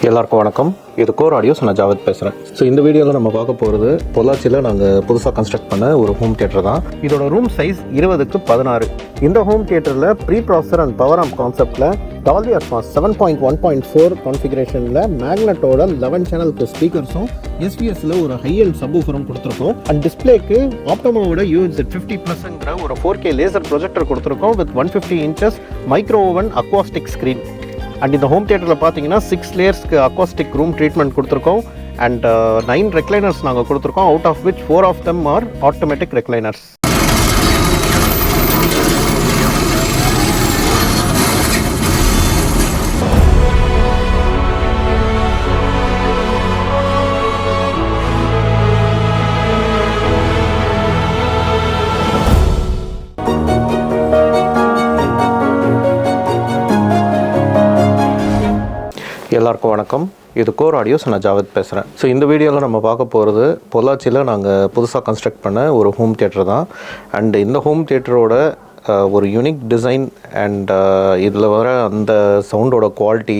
எல்லாருக்கும் வணக்கம். இது கோர் ஆடியோஸ். நான் ஜாவத் பேசுகிறேன். ஸோ இந்த வீடியோவில் நம்ம பார்க்க போகிறது பொள்ளாச்சியில் நாங்கள் புதுசாக கன்ஸ்ட்ரக்ட் பண்ண ஒரு ஹோம் தியேட்டர் தான். இதோட ரூம் சைஸ் 20x16. இந்த ஹோம் தியேட்டரில் pre processor and power amp கான்செப்டில் டால்பி அட்மாஸ் 7.1.4 கான்ஃபிகரேஷனில் மேக்னட்டோட 11 சேனலுக்கு ஸ்பீக்கர்ஸும் எஸ்பிஎஸ்ல ஒரு ஹை எண்ட் சப்வூஃபரும் கொடுத்துருக்கோம். அண்ட் டிஸ்பிளேக்கு ஆப்டோமாவோட UHZ50+ங்கிற ஒரு 4K லேசர் ப்ரொஜெக்டர் கொடுத்துருக்கோம் with 150 inches micro oven acoustic screen. And இந்த ஹோம் தியேட்டரில் பார்த்தீங்கன்னா 6 லேயர்ஸ்க்கு அக்வாஸ்டிக் ரூம் ட்ரீட்மெண்ட் கொடுத்துருக்கோம். அண்ட் 9 ரெக்லைனர்ஸ் நாங்கள் கொடுத்துருக்கோம். Out of which 4 of them are automatic recliners. எல்லாருக்கும் வணக்கம். இது கோர் ஆடியோஸ். நான் ஜாவத் பேசுகிறேன். ஸோ இந்த வீடியோவில் நம்ம பார்க்க போகிறது பொள்ளாச்சியில் நாங்கள் புதுசாக கன்ஸ்ட்ரக்ட் பண்ண ஒரு ஹோம் தியேட்டர் தான். அண்ட் இந்த ஹோம் தியேட்டரோட ஒரு யூனிக் டிசைன் அண்ட் இதில் வர அந்த சவுண்டோட குவாலிட்டி,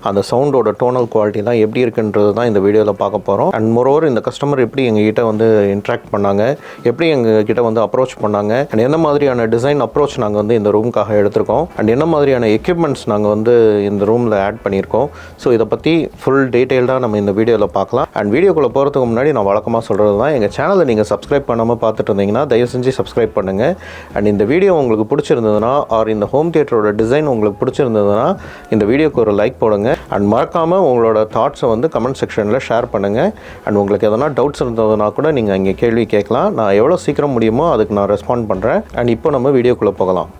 அந்த சவுண்டோட டோனல் குவாலிட்டிலாம் எப்படி இருக்குன்றது தான் இந்த வீடியோவில் பார்க்க போகிறோம். அண்ட் மோரோவர் இந்த கஸ்டமர் எப்படி எங்ககிட்ட வந்து இன்ட்ராக்ட் பண்ணாங்க, எப்படி எங்ககிட்ட வந்து அப்ரோச் பண்ணாங்க, அண்ட் என்ன மாதிரியான டிசைன் அப்ரோச் நாங்கள் வந்து இந்த ரூமுக்காக எடுத்திருக்கோம், அண்ட் என்ன மாதிரியான எக்யூப்மெண்ட்ஸ் நாங்கள் வந்து இந்த ரூமில் ஆட் பண்ணியிருக்கோம். ஸோ இதை பற்றி ஃபுல் டீட்டெயில்டாக நம்ம இந்த வீடியோவில் பார்க்கலாம். அண்ட் வீடியோக்குள்ளே போகிறதுக்கு முன்னாடி நான் வழக்கமாக சொல்கிறது தான், எங்கள் சேனலை நீங்கள் சப்ஸ்கிரைப் பண்ணாமல் பார்த்துட்டு இருந்தீங்கன்னா தயவு செஞ்சு சப்ஸ்கிரைப் பண்ணுங்கள். அண்ட் இந்த வீடியோ உங்களுக்கு பிடிச்சிருந்ததுன்னா ஆர் இந்த ஹோம் தியேட்டரோட டிசைன் உங்களுக்கு பிடிச்சிருந்ததுன்னா இந்த வீடியோக்கு ஒரு லைக் போடுங்க. அண்ட் மறக்காமல் உங்களோட தாட்ஸை வந்து கமெண்ட் செக்ஷனில் ஷேர் பண்ணுங்கள். அண்ட் உங்களுக்கு எதனா டவுட்ஸ் இருந்ததுன்னா கூட நீங்கள் இங்கே கேள்வி கேட்கலாம். நான் எவ்வளோ சீக்கிரம் முடியுமோ அதுக்கு நான் ரெஸ்பாண்ட் பண்ணுறேன். அண்ட் இப்போ நம்ம வீடியோக்குள்ளே போகலாம்.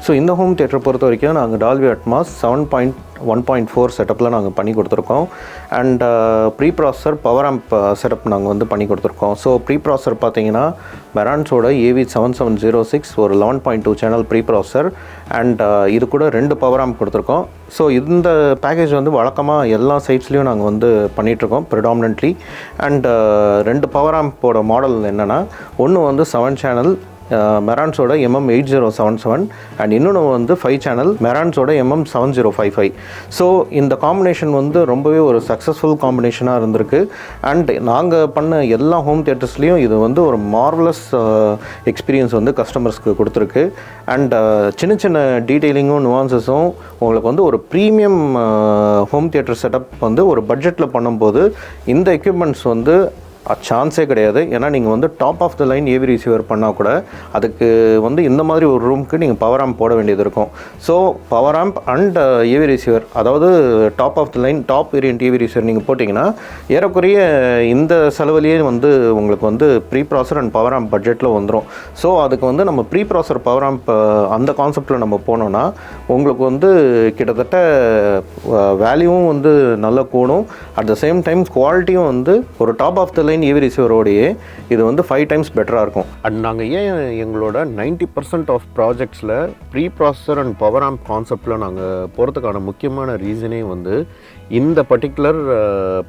ஸோ இந்த ஹோம் தியேட்டரை பொறுத்த வரைக்கும் நாங்கள் டால்பி அட்மாஸ் 7.1.4 செட்டப்பில் நாங்கள் பண்ணி கொடுத்துருக்கோம். And pre processor power amp setup நாங்கள் வந்து பண்ணி கொடுத்துருக்கோம். ஸோ ப்ரீ ப்ராசஸர் பார்த்தீங்கன்னா மெரான்ஸோட AV7706 ஒரு 11.2 சேனல் ப்ரீ ப்ராசஸர். அண்ட் இது கூட 2 பவர் ஆம்ப் கொடுத்துருக்கோம். ஸோ இந்த பேக்கேஜ் வந்து வழக்கமாக எல்லா சைட்ஸ்லேயும் நாங்கள் வந்து பண்ணிகிட்ருக்கோம் ப்ரிடாமினன்ட்லி. அண்ட் 2 பவர் ஆம்போட மாடல் என்னென்னா, ஒன்று வந்து 7 சேனல் மெரான்ஸோட MM8077 அண்ட் இன்னொன்று வந்து 5 சேனல் மெரான்ஸோட MM7055. ஸோ இந்த காம்பினேஷன் வந்து ரொம்பவே ஒரு சக்ஸஸ்ஃபுல் காம்பினேஷனாக இருந்திருக்கு. அண்ட் நாங்கள் பண்ண எல்லா ஹோம் தியேட்டர்ஸ்லேயும் இது வந்து ஒரு மார்வலஸ் எக்ஸ்பீரியன்ஸ் வந்து கஸ்டமர்ஸ்க்கு கொடுத்துருக்கு. அண்ட் சின்ன சின்ன டீட்டெயிலிங்கும் நுவான்சஸும் உங்களுக்கு வந்து ஒரு ப்ரீமியம் ஹோம் தியேட்டர் செட்டப் வந்து ஒரு பட்ஜெட்டில் பண்ணும்போது இந்த எக்யூப்மெண்ட்ஸ் வந்து சான்ஸே கிடையாது. ஏன்னா நீங்கள் வந்து top of the line AV receiver பண்ணால் கூட அதுக்கு வந்து இந்த மாதிரி ஒரு ரூமுக்கு நீங்கள் பவர் ஆம்ப் போட வேண்டியது இருக்கும். So power amp and AV receiver, அதாவது top of the line top variant AV receiver நீங்கள் போட்டிங்கன்னா ஏறக்குறைய இந்த செலவுலேயே வந்து உங்களுக்கு வந்து ப்ரீ ப்ராசர் அண்ட் பவர் ஆம்ப் பட்ஜெட்டில் வந்துடும். ஸோ அதுக்கு வந்து நம்ம ப்ரீ ப்ராசர் பவர் ஆம்ப் அந்த கான்செப்டில் நம்ம போனோன்னா உங்களுக்கு வந்து கிட்டத்தட்ட வேல்யூவும் வந்து நல்லா கூடும். அட் த சேம் டைம் குவாலிட்டியும் வந்து ஒரு top of the line AV ரிசீவரோடையே இது வந்து 5 times பெட்டராக இருக்கும். அண்ட் நாங்கள் ஏன் எங்களோட 90% ஆஃப் ப்ராஜெக்ட்ஸில் pre processor and power amp கான்செப்டில் நாங்கள் போகிறதுக்கான முக்கியமான ரீசனே வந்து இந்த பர்டிகுலர்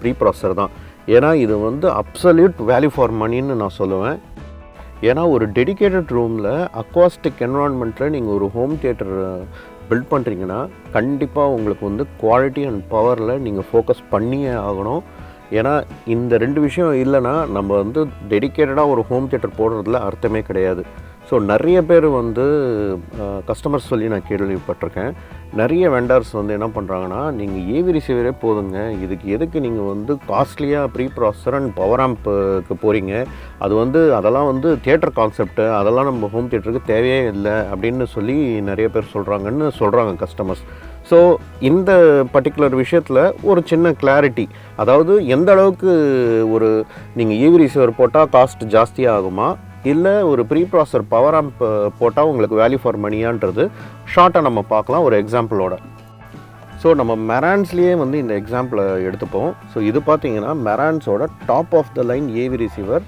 ப்ரீ ப்ராசஸர் தான். ஏன்னா இது வந்து அப்சல்யூட் வேல்யூ ஃபார் மணின்னு நான் சொல்லுவேன். ஏன்னா ஒரு டெடிக்கேட்டட் ரூமில் அக்வாஸ்டிக் என்வரான்மெண்ட்டில் நீங்கள் ஒரு ஹோம் தியேட்டர் பில்ட் பண்ணுறீங்கன்னா கண்டிப்பாக உங்களுக்கு வந்து குவாலிட்டி அண்ட் பவரில் நீங்கள் ஃபோக்கஸ் பண்ணியே ஆகணும். ஏன்னா இந்த 2 விஷயம் இல்லைன்னா நம்ம வந்து டெடிக்கேட்டடாக ஒரு ஹோம் தியேட்டர் போடுறதுல அர்த்தமே கிடையாது. ஸோ நிறைய பேர் வந்து கஸ்டமர்ஸ் சொல்லி நான் கேள்விப்பட்டிருக்கேன். நிறைய வெண்டர்ஸ் வந்து என்ன பண்ணுறாங்கன்னா, நீங்கள் ஏவி ரிசீவரே போதுங்க, இதுக்கு எதுக்கு நீங்கள் வந்து காஸ்ட்லியாக ப்ரீ ப்ராசஸர் அண்ட் பவர் ஆம்ப்புக்கு போகிறீங்க, அது வந்து அதெல்லாம் வந்து தியேட்டர் கான்செப்ட்டு, அதெல்லாம் நம்ம ஹோம் தியேட்டருக்கு தேவையே இல்லை அப்படின்னு சொல்லி நிறைய பேர் சொல்கிறாங்க கஸ்டமர்ஸ். ஸோ இந்த பர்டிகுலர் விஷயத்தில் ஒரு சின்ன கிளாரிட்டி, அதாவது எந்த அளவுக்கு ஒரு நீங்கள் ஏவி ரிசீவர் போட்டால் காஸ்ட் ஜாஸ்தியாக ஆகுமா, இல்லை ஒரு ப்ரீ ப்ராசஸர் பவர் ஆம்ப் போட்டால் உங்களுக்கு வேல்யூ ஃபார் மணியான்றது ஷார்ட்டாக நம்ம பார்க்கலாம் ஒரு எக்ஸாம்பிளோட. ஸோ நம்ம மெரான்ஸ்லேயே வந்து இந்த எக்ஸாம்பிளை எடுத்துப்போம். ஸோ இது பார்த்தீங்கன்னா மெரான்ஸோட top of the line AV receiver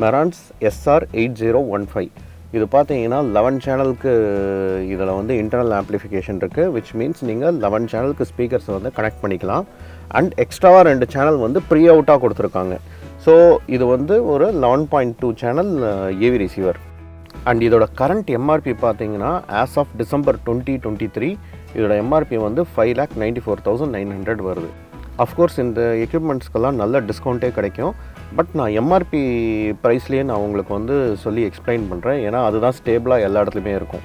Marantz SR8015. இது பார்த்தீங்கன்னா 11 சேனலுக்கு இதில் வந்து இன்டர்னல் ஆம்ப்ளிஃபிகேஷன் இருக்குது, விச் மீன்ஸ் நீங்கள் 11 சேனலுக்கு ஸ்பீக்கர்ஸை வந்து கனெக்ட் பண்ணிக்கலாம். அண்ட் எக்ஸ்ட்ராவாக 2 சேனல் வந்து ப்ரீ அவுட்டாக கொடுத்துருக்காங்க. ஸோ இது வந்து ஒரு 11.2 சேனல் ஏவி ரிசீவர். அண்ட் இதோட கரண்ட் எம்ஆர்பி பார்த்தீங்கன்னா ஆஸ் ஆஃப் டிசம்பர் 2023 இதோட எம்ஆர்பி வந்து 5,94,900 வருது. அஃப்கோர்ஸ் இந்த எக்யூப்மெண்ட்ஸ்க்கெல்லாம் நல்ல டிஸ்கவுண்ட்டே கிடைக்கும். பட் நான் எம்ஆர்பி ப்ரைஸ்லேயே நான் உங்களுக்கு வந்து சொல்லி எக்ஸ்பிளைன் பண்ணுறேன், ஏன்னா அதுதான் ஸ்டேபிளாக எல்லா இடத்துலையுமே இருக்கும்.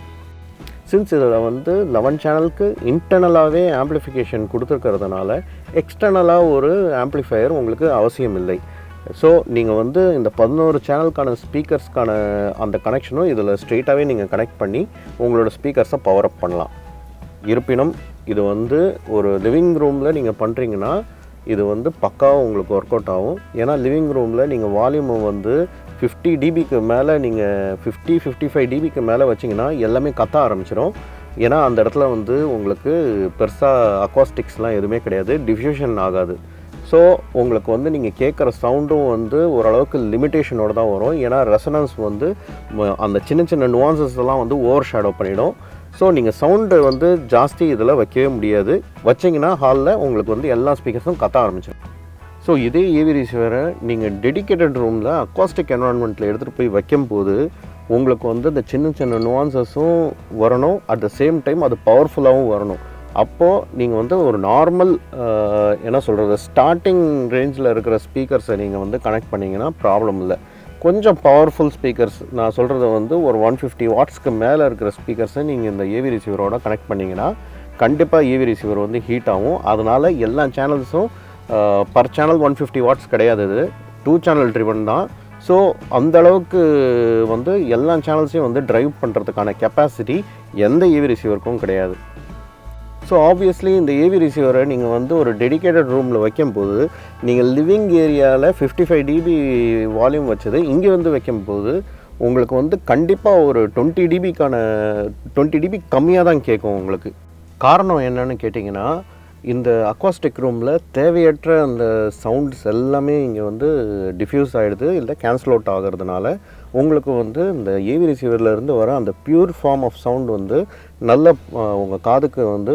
சின்ஸ் இதில் வந்து 11 சேனலுக்கு இன்டர்னலாகவே ஆம்ப்ளிஃபிகேஷன் கொடுத்துருக்கிறதுனால எக்ஸ்டர்னலாக ஒரு ஆம்ப்ளிஃபையர் உங்களுக்கு அவசியம் இல்லை. ஸோ நீங்கள் வந்து இந்த 11 சேனலுக்கான ஸ்பீக்கர்ஸ்க்கான அந்த கனெக்ஷனும் இதில் ஸ்ட்ரெயிட்டாகவே நீங்கள் கனெக்ட் பண்ணி உங்களோட ஸ்பீக்கர்ஸை பவர் அப் பண்ணலாம். இருப்பினும் இது வந்து ஒரு லிவிங் ரூமில் நீங்கள் பண்ணுறீங்கன்னா இது வந்து பக்காவாக உங்களுக்கு ஒர்க் அவுட் ஆகும். ஏன்னா லிவிங் ரூமில் நீங்கள் வால்யூமை வந்து 50 dBக்கு மேலே நீங்கள் 50-55 dBக்கு மேலே வச்சிங்கன்னா எல்லாமே கத்த ஆரம்பிச்சிடும். ஏன்னா அந்த இடத்துல வந்து உங்களுக்கு பெருசாக அக்வாஸ்டிக்ஸ்லாம் எதுவுமே கிடையாது, டிஃப்யூஷன் ஆகாது. ஸோ உங்களுக்கு வந்து நீங்கள் கேட்குற சவுண்டும் வந்து ஓரளவுக்கு லிமிட்டேஷனோடு தான் வரும். ஏன்னா ரெசனன்ஸ் வந்து அந்த சின்ன சின்ன நுவான்சஸ் எல்லாம் வந்து ஓவர் ஷேடோ பண்ணிடும். ஸோ நீங்கள் சவுண்டு வந்து ஜாஸ்தி இதில் வைக்கவே முடியாது. வச்சிங்கன்னா ஹாலில் உங்களுக்கு வந்து எல்லா ஸ்பீக்கர்ஸும் கத்த ஆரம்பிச்சிடும். ஸோ இதே ஏவி ரிசீவரை நீங்கள் டெடிக்கேட்டட் ரூமில் அக்வாஸ்டிக் என்வரான்மெண்ட்டில் எடுத்துகிட்டு போய் வைக்கும்போது உங்களுக்கு வந்து இந்த சின்ன சின்ன நுவான்சஸும் வரணும், அட் த சேம் டைம் அது பவர்ஃபுல்லாகவும் வரணும். அப்போது நீங்கள் வந்து ஒரு நார்மல் என்ன சொல்கிறது ஸ்டார்டிங் ரேஞ்சில் இருக்கிற ஸ்பீக்கர்ஸை நீங்கள் வந்து கனெக்ட் பண்ணிங்கன்னா ப்ராப்ளம் இல்லை. கொஞ்சம் பவர்ஃபுல் ஸ்பீக்கர்ஸ் நான் சொல்கிறது வந்து ஒரு 150 வாட்ஸ்க்கு மேலே இருக்கிற ஸ்பீக்கர்ஸை நீங்கள் இந்த ஏவி ரிசீவரோட கனெக்ட் பண்ணிங்கன்னா கண்டிப்பாக ஏவி ரிசீவர் வந்து ஹீட் ஆகும். அதனால் எல்லா சேனல்ஸும் பர் சேனல் 150 வாட்ஸ் கிடையாது, இது 2 சேனல் ட்ரிவன் தான். ஸோ அந்தளவுக்கு வந்து எல்லா சேனல்ஸையும் வந்து ட்ரைவ் பண்ணுறதுக்கான கெப்பாசிட்டி எந்த ஏவி ரிசீவருக்கும் கிடையாது. ஸோ ஆப்வியஸ்லி இந்த ஏவி ரிசீவரை நீங்கள் வந்து ஒரு டெடிக்கேட்டட் ரூமில் வைக்கும்போது நீங்கள் லிவிங் ஏரியாவில் 55 dB வால்யூம் வச்சது இங்கே வந்து வைக்கும்போது உங்களுக்கு வந்து கண்டிப்பாக ஒரு 20 dB கம்மியாக தான் கேட்கும் உங்களுக்கு. காரணம் என்னன்னு கேட்டிங்கன்னா இந்த அக்வாஸ்டிக் ரூமில் தேவையற்ற அந்த சவுண்ட்ஸ் எல்லாமே இங்கே வந்து டிஃப்யூஸ் ஆகிடுது, இல்லை கேன்சல் அவுட் ஆகிறதுனால உங்களுக்கு வந்து இந்த ஏவி ரிசீவர்லேருந்து வர அந்த பியூர் ஃபார்ம் ஆஃப் சவுண்ட் வந்து நல்ல உங்கள் காதுக்கு வந்து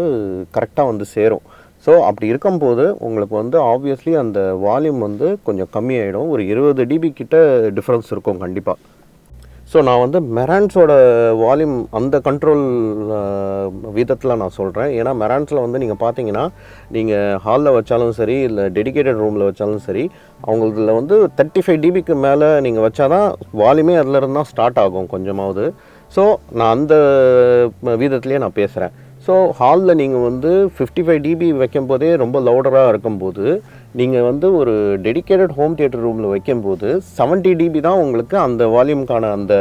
கரெக்டாக வந்து சேரும். ஸோ அப்படி இருக்கும்போது உங்களுக்கு வந்து ஆப்வியஸ்லி அந்த வால்யூம் வந்து கொஞ்சம் கம்மியாயிடும். ஒரு 20 dB கிட்ட டிஃப்ரென்ஸ் இருக்கும் கண்டிப்பாக. ஸோ நான் வந்து மெரான்ஸோட வால்யூம் அந்த கண்ட்ரோல் விதத்தில் நான் சொல்கிறேன். ஏன்னா மெரான்ஸில் வந்து நீங்கள் பார்த்தீங்கன்னா நீங்கள் ஹாலில் வச்சாலும் சரி இல்லை டெடிக்கேட்டட் ரூமில் வச்சாலும் சரி அவங்களதில் வந்து 35 dBக்கு மேலே நீங்கள் வச்சா தான் வால்யூமே அதில் தான் ஸ்டார்ட் ஆகும் கொஞ்சமாவது. ஸோ நான் அந்த விதத்துலேயே நான் பேசுகிறேன். ஸோ ஹாலில் நீங்கள் வந்து 55 dB வைக்கும்போதே ரொம்ப லவுடராக இருக்கும்போது நீங்கள் வந்து ஒரு டெடிக்கேட்டட் ஹோம் தியேட்டர் ரூமில் வைக்கும்போது 70 dB தான் உங்களுக்கு அந்த வால்யூம்க்கான அந்த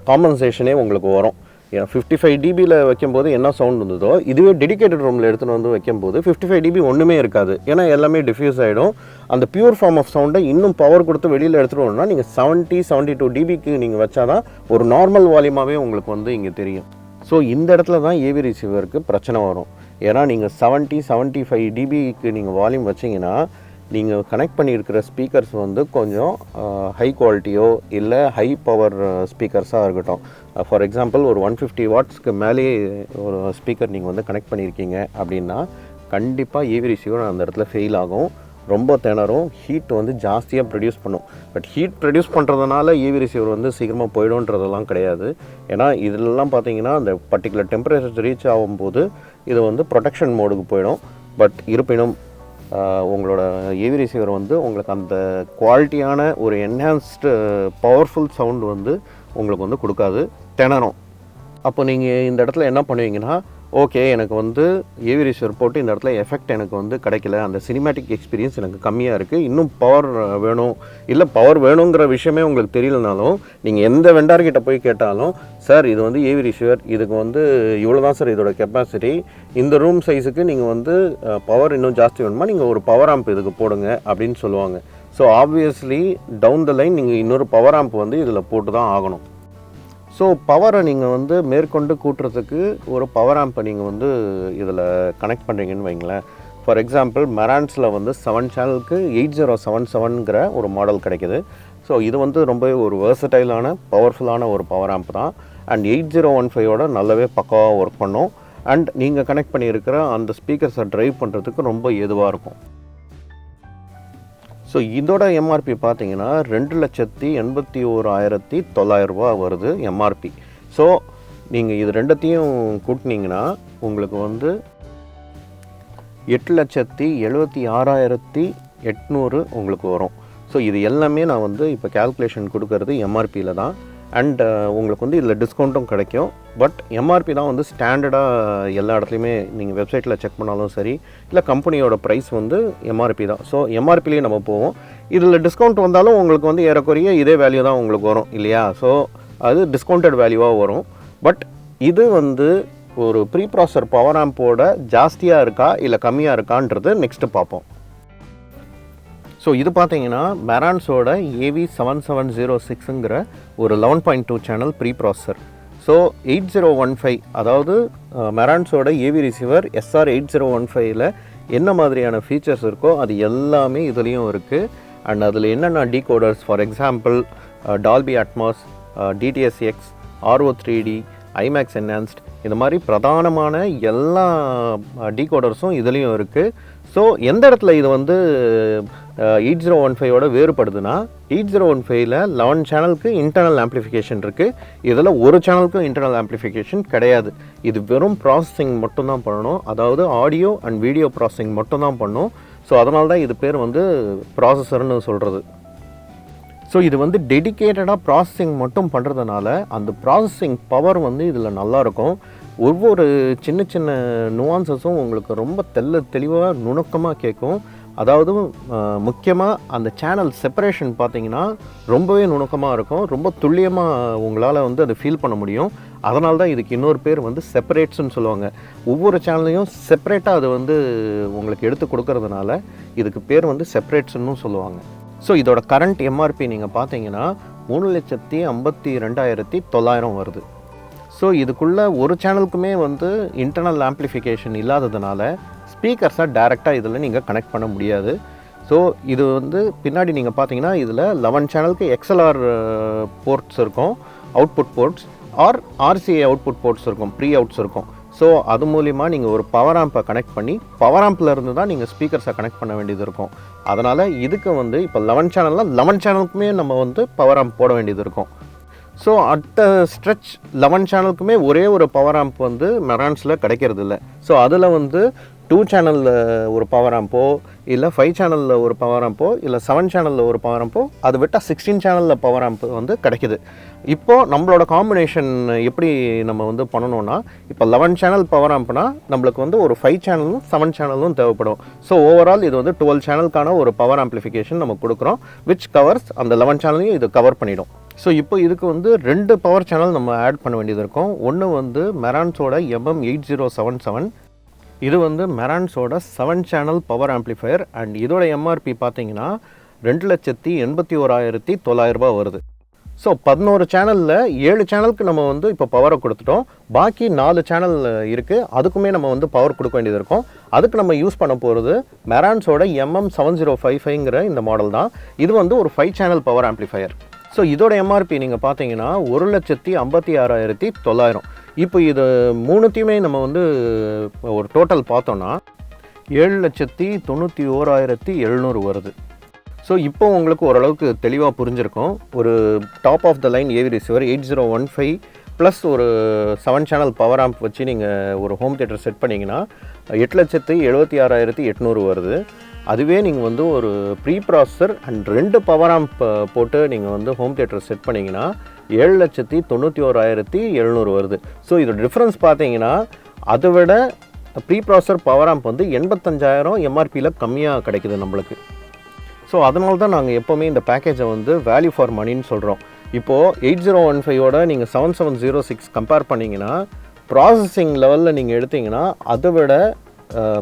காம்பன்சேஷனே உங்களுக்கு வரும். ஏன்னா 55 dBயில் வைக்கும்போது என்ன சவுண்ட் இருந்ததோ இதுவே டெடிக்கேட்டட் ரூமில் எடுத்துகிட்டு வந்து வைக்கும்போது 55 dB ஒன்றுமே இருக்காது. ஏன்னா எல்லாமே டிஃப்யூஸ் ஆகிடும். அந்த பியூர் ஃபார்ம் ஆஃப் சவுண்டை இன்னும் பவர் கொடுத்து வெளியில் எடுத்துகிட்டு வரணும்னா நீங்கள் 70-72 dBக்கு நீங்கள் வச்சா தான் ஒரு நார்மல் வால்யூமாகவே உங்களுக்கு வந்து இங்கே தெரியும். ஸோ இந்த இடத்துல தான் ஏவி ரிசீவருக்கு பிரச்சனை வரும். ஏன்னா நீங்கள் 70-75 dBக்கு நீங்கள் வால்யூம் வச்சிங்கன்னா நீங்கள் கனெக்ட் பண்ணியிருக்கிற ஸ்பீக்கர்ஸ் வந்து கொஞ்சம் ஹை குவாலிட்டியோ இல்லை ஹை பவர் ஸ்பீக்கர்ஸாக இருக்கட்டும். ஃபார் எக்ஸாம்பிள் ஒரு 150 வாட்ஸ்க்கு மேலே ஒரு ஸ்பீக்கர் நீங்கள் வந்து கனெக்ட் பண்ணியிருக்கீங்க அப்படின்னா கண்டிப்பாக ஏவி ரிசீவர் அந்த இடத்துல ஃபெயில் ஆகும், ரொம்ப திணறும், ஹீட் வந்து ஜாஸ்தியாக ப்ரொடியூஸ் பண்ணும். பட் ஹீட் ப்ரொடியூஸ் பண்ணுறதுனால ஏவி ரிசீவர் வந்து சீக்கிரமாக போய்டும்ன்றதெல்லாம் கிடையாது. ஏன்னா இதிலெல்லாம் பார்த்தீங்கன்னா அந்த பர்டிகுலர் டெம்பரேச்சர் ரீச் ஆகும்போது இது வந்து ப்ரொடெக்ஷன் மோடுக்கு போயிடும். பட் இருப்பினும் உங்களோட ஏவி ரிசீவர் வந்து உங்களுக்கு அந்த குவாலிட்டியான ஒரு என்ஹான்ஸ்டு பவர்ஃபுல் சவுண்டு வந்து உங்களுக்கு வந்து கொடுக்காது, திணறும். அப்போ நீங்கள் இந்த இடத்துல என்ன பண்ணுவீங்கன்னா ஓகே எனக்கு வந்து ஏவி ரிசீவர் போட்டு இந்த இடத்துல எஃபெக்ட் எனக்கு வந்து கிடைக்கல, அந்த சினிமேட்டிக் எக்ஸ்பீரியன்ஸ் எனக்கு கம்மியாக இருக்குது, இன்னும் பவர் வேணும், இல்லை பவர் வேணுங்கிற விஷயமே உங்களுக்கு தெரியலனாலும் நீங்கள் எந்த வெண்டார்கிட்ட போய் கேட்டாலும் சார் இது வந்து ஏவி ரிசீவர், இதுக்கு வந்து இவ்வளோ தான் சார் இதோட கெப்பாசிட்டி, இந்த ரூம் சைஸுக்கு நீங்கள் வந்து பவர் இன்னும் ஜாஸ்தி வேணுமா நீங்கள் ஒரு பவர் ஆம்ப் இதுக்கு போடுங்க அப்படின்னு சொல்லுவாங்க. So obviously down the line நீங்கள் இன்னொரு பவர் ஆம்ப் வந்து இதில் போட்டு தான் ஆகணும். ஸோ பவரை நீங்கள் வந்து மேற்கொண்டு கூட்டுறதுக்கு ஒரு பவர் ஆம்பை நீங்கள் வந்து இதில் கனெக்ட் பண்ணுறீங்கன்னு வைங்களேன். ஃபார் எக்ஸாம்பிள் மெரான்ஸில் வந்து 7 சேனலுக்கு 8077ங்கிற ஒரு மாடல் கிடைக்கிது. ஸோ இது வந்து ரொம்பவே ஒரு வேர்சடைலான பவர்ஃபுல்லான ஒரு பவர் ஆம்ப் தான். அண்ட் 8015ஓட நல்லாவே பக்காவாக ஒர்க் பண்ணும். அண்ட் நீங்கள் கனெக்ட் பண்ணியிருக்கிற அந்த ஸ்பீக்கர்ஸை ட்ரைவ் பண்ணுறதுக்கு ரொம்ப ஏதுவாக இருக்கும். ஸோ இதோட எம்ஆர்பி பார்த்தீங்கன்னா 2,81,900 ரூபா வருது எம்ஆர்பி. ஸோ நீங்கள் இது ரெண்டத்தையும் கூட்டினீங்கன்னா உங்களுக்கு வந்து 8,76,800 உங்களுக்கு வரும். ஸோ இது எல்லாமே நான் வந்து இப்போ கேல்குலேஷன் கொடுக்கறது எம்ஆர்பியில் தான். அண்ட் உங்களுக்கு வந்து இதில் டிஸ்கவுண்ட்டும் கிடைக்கும். பட் எம்ஆர்பி தான் வந்து ஸ்டாண்டர்டாக எல்லா இடத்துலையுமே நீங்கள் வெப்சைட்டில் செக் பண்ணாலும் சரி, இல்லை கம்பெனியோட ப்ரைஸ் வந்து எம்ஆர்பி தான். ஸோ எம்ஆர்பிலேயே நம்ம போவோம். இதில் டிஸ்கவுண்ட் வந்தாலும் உங்களுக்கு வந்து ஏறக்குறைய இதே வேல்யூ தான் உங்களுக்கு வரும் இல்லையா? ஸோ அது டிஸ்கவுண்டட் வேல்யூவாக வரும். பட் இது வந்து ஒரு ப்ரீ ப்ராசஸர் பவர் ஆம்போட ஜாஸ்தியாக இருக்கா இல்லை கம்மியாக இருக்கான்றது நெக்ஸ்ட்டு பார்ப்போம். ஸோ இது பார்த்தீங்கன்னா மெரான்ஸோட AV7706ங்கிற ஒரு 11.2 சேனல் ப்ரீ ப்ராசஸர். ஸோ 8015 அதாவது மெரான்ஸோட ஏவி ரிசீவர் SR8015ல் என்ன மாதிரியான ஃபீச்சர்ஸ் இருக்கோ அது எல்லாமே இதுலேயும் இருக்குது. அண்ட் அதில் என்னென்ன decoders, for example Dolby Atmos, DTS:X, RO3D, IMAX enhanced, இந்த மாதிரி பிரதானமான எல்லா டீகோடர்ஸும் இதுலேயும் இருக்குது. ஸோ எந்த இடத்துல இது வந்து 8015ஓட வேறுபடுதுன்னா 8015ல் 11 சேனலுக்கு இன்டர்னல் ஆம்ப்ளிஃபிகேஷன் இருக்குது. இதில் ஒரு சேனலுக்கும் இன்டர்னல் ஆம்ப்ளிஃபிகேஷன் கிடையாது. இது வெறும் ப்ராசஸிங் மட்டும்தான் பண்ணணும். அதாவது ஆடியோ அண்ட் வீடியோ ப்ராசஸிங் மட்டும்தான் பண்ணும். ஸோ அதனால தான் இது பேர் வந்து ப்ராசஸர்னு சொல்கிறது. ஸோ இது வந்து டெடிக்கேட்டடாக ப்ராசஸிங் மட்டும் பண்ணுறதுனால அந்த ப்ராசஸிங் பவர் வந்து இதில் நல்லாயிருக்கும். ஒவ்வொரு சின்ன சின்ன நுவான்சஸும் உங்களுக்கு ரொம்ப தெளிவாக நுணுக்கமாக கேட்கும். அதாவது முக்கியமாக அந்த சேனல் செப்பரேஷன் பார்த்தீங்கன்னா ரொம்பவே நுணுக்கமாக இருக்கும். ரொம்ப துல்லியமாக உங்களால் வந்து அதை ஃபீல் பண்ண முடியும். அதனால தான் இதுக்கு இன்னொரு பேர் வந்து செப்பரேட்ஸ்ன்னு சொல்லுவாங்க. ஒவ்வொரு சேனல்லையும் செப்பரேட்டாக அது வந்து உங்களுக்கு எடுத்து கொடுக்கறதுனால இதுக்கு பேர் வந்து செப்பரேட்ஸ்ன்னு சொல்லுவாங்க. ஸோ இதோட கரண்ட் எம்ஆர்பி நீங்கள் பார்த்தீங்கன்னா 3,52,900 வருது. ஸோ இதுக்குள்ளே ஒரு சேனலுக்குமே வந்து இன்டர்னல் ஆம்ப்ளிஃபிகேஷன் இல்லாததுனால ஸ்பீக்கர்ஸை டைரெக்டாக இதில் நீங்கள் கனெக்ட் பண்ண முடியாது. ஸோ இது வந்து பின்னாடி நீங்கள் பார்த்தீங்கன்னா இதில் 11 சேனலுக்கு XLR போர்ட்ஸ் இருக்கும், output ports, or RCA output ports இருக்கும், ப்ரீ அவுட்ஸ் இருக்கும். ஸோ அது மூலிமா நீங்கள் ஒரு பவர் ஆம்பை கனெக்ட் பண்ணி பவர் ஆம்பில் இருந்து தான் நீங்கள் ஸ்பீக்கர்ஸை கனெக்ட் பண்ண வேண்டியது இருக்கும். அதனால் இதுக்கு வந்து இப்போ 11 சேனல்னால் 11 சேனலுக்குமே நம்ம வந்து பவர் ஆம்ப் போட வேண்டியது இருக்கும். ஸோ அட் ஸ்ட்ரெச் 11 சேனலுக்குமே ஒரே ஒரு பவர் ஆம்ப் வந்து மெரான்ஸில் கிடைக்கிறது இல்லை. ஸோ அதில் வந்து 2 சேனலில் ஒரு பவர் ஆம்போ, இல்லை 5 சேனலில் ஒரு பவர் ஆம்போ, இல்லை 7 சேனலில் ஒரு பவர் ஆம்போ, அது விட்டால் 16 சேனலில் பவர் ஆம்ப் வந்து கிடைக்கிது. இப்போது நம்மளோட காம்பினேஷன் எப்படி நம்ம வந்து பண்ணணும்னா, இப்போ 11 சேனல் பவர் ஆம்ப்னா நம்மளுக்கு வந்து ஒரு 5 சேனலும் 7 சேனலும் தேவைப்படும். ஸோ ஓவரால் இது வந்து 12 சேனலுக்கான ஒரு பவர் ஆம்ப்ளிஃபிகேஷன் நம்ம கொடுக்குறோம், விச் கவர்ஸ் அந்த 11 சேனலையும் இது கவர் பண்ணிடும். ஸோ இப்போ இதுக்கு வந்து 2 பவர் சேனல் நம்ம ஆட் பண்ண வேண்டியது இருக்கும். ஒன்று வந்து மெரான்ஸோட MM8077, இது வந்து மெரான்ஸோட 7 சேனல் பவர் ஆம்ப்ளிஃபையர். அண்ட் இதோட எம்ஆர்பி பார்த்தீங்கன்னா 2,81,900 ரூபா வருது. ஸோ 11 சேனலில் 7 சேனலுக்கு நம்ம வந்து இப்போ பவரை கொடுத்துட்டோம். பாக்கி 4 சேனல் இருக்குது, அதுக்குமே நம்ம வந்து பவர் கொடுக்க வேண்டியது இருக்கும். அதுக்கு நம்ம யூஸ் பண்ண போகிறது மெரான்ஸோட MM7055ங்கிற இந்த மாடல் தான். இது வந்து ஒரு 5 சேனல் பவர் ஆம்ப்ளிஃபையர். ஸோ இதோட எம்ஆர்பி நீங்கள் பார்த்தீங்கன்னா 1,56,900. இப்போ இது மூணுத்தையுமே நம்ம வந்து ஒரு டோட்டல் பார்த்தோன்னா 7,91,700 வருது. ஸோ இப்போ உங்களுக்கு ஓரளவுக்கு தெளிவாக புரிஞ்சிருக்கும். ஒரு top of the line AV receiver 8015 plus ஒரு 7 சேனல் பவர் ஆம்ப் வச்சு நீங்கள் ஒரு ஹோம் தியேட்டர் செட் பண்ணிங்கன்னா 8,76,800 வருது. அதுவே நீங்கள் வந்து ஒரு pre processor and 2 power amp போட்டு நீங்கள் வந்து ஹோம் தியேட்டர் செட் பண்ணிங்கன்னா 7,91,700 வருது. ஸோ இதோட டிஃப்ரென்ஸ் பார்த்தீங்கன்னா அதை விட ப்ரீ ப்ராசஸர் பவர் ஆம்ப் வந்து 85,000 எம்ஆர்பியில் கம்மியாக கிடைக்குது நம்மளுக்கு. ஸோ அதனால தான் நாங்கள் எப்போவுமே இந்த பேக்கேஜை வந்து வேல்யூ ஃபார் மணின்னு சொல்கிறோம். இப்போது 8015ஓட நீங்கள் 7706 கம்பேர் பண்ணிங்கன்னா ப்ராசஸிங் லெவலில் நீங்கள் எடுத்திங்கன்னா அதை விட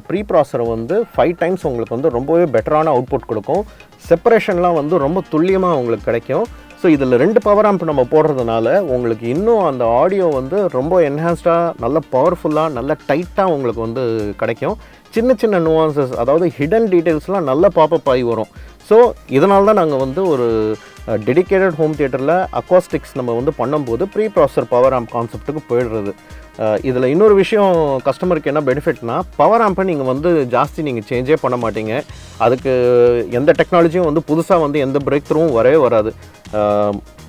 ப்ரீ ப்ராசஸர் வந்து 5 டைம்ஸ் உங்களுக்கு வந்து ரொம்பவே பெட்டரான அவுட்புட் கொடுக்கும். செப்பரேஷன்லாம் வந்து ரொம்ப துல்லியமாக உங்களுக்கு கிடைக்கும். ஸோ இதில் 2 பவர் ஆம்ப் நம்ம போடுறதுனால உங்களுக்கு இன்னும் அந்த ஆடியோ வந்து ரொம்ப என்ஹான்ஸ்டாக, நல்ல பவர்ஃபுல்லாக, நல்ல டைட்டாக உங்களுக்கு வந்து கிடைக்கும். சின்ன சின்ன நுவான்சஸ், அதாவது ஹிடன் டீட்டெயில்ஸ்லாம் நல்ல பாப்பப் ஆகி வரும். ஸோ இதனால தான் நாங்கள் வந்து ஒரு டெடிக்கேட்டட் ஹோம் தியேட்டரில் அக்வாஸ்டிக்ஸ் நம்ம வந்து பண்ணும்போது ப்ரீ ப்ராசஸர் பவர் ஆம்ப் கான்செப்ட்டுக்கு போயிடுறது. இதில் இன்னொரு விஷயம் கஸ்டமருக்கு என்ன பெனிஃபிட்னா, பவர் ஆம்பை நீங்கள் வந்து ஜாஸ்தி நீங்கள் சேஞ்சே பண்ண மாட்டீங்க. அதுக்கு எந்த டெக்னாலஜியும் வந்து புதுசாக வந்து எந்த பிரேக் த்ரூவும் வரவே வராது.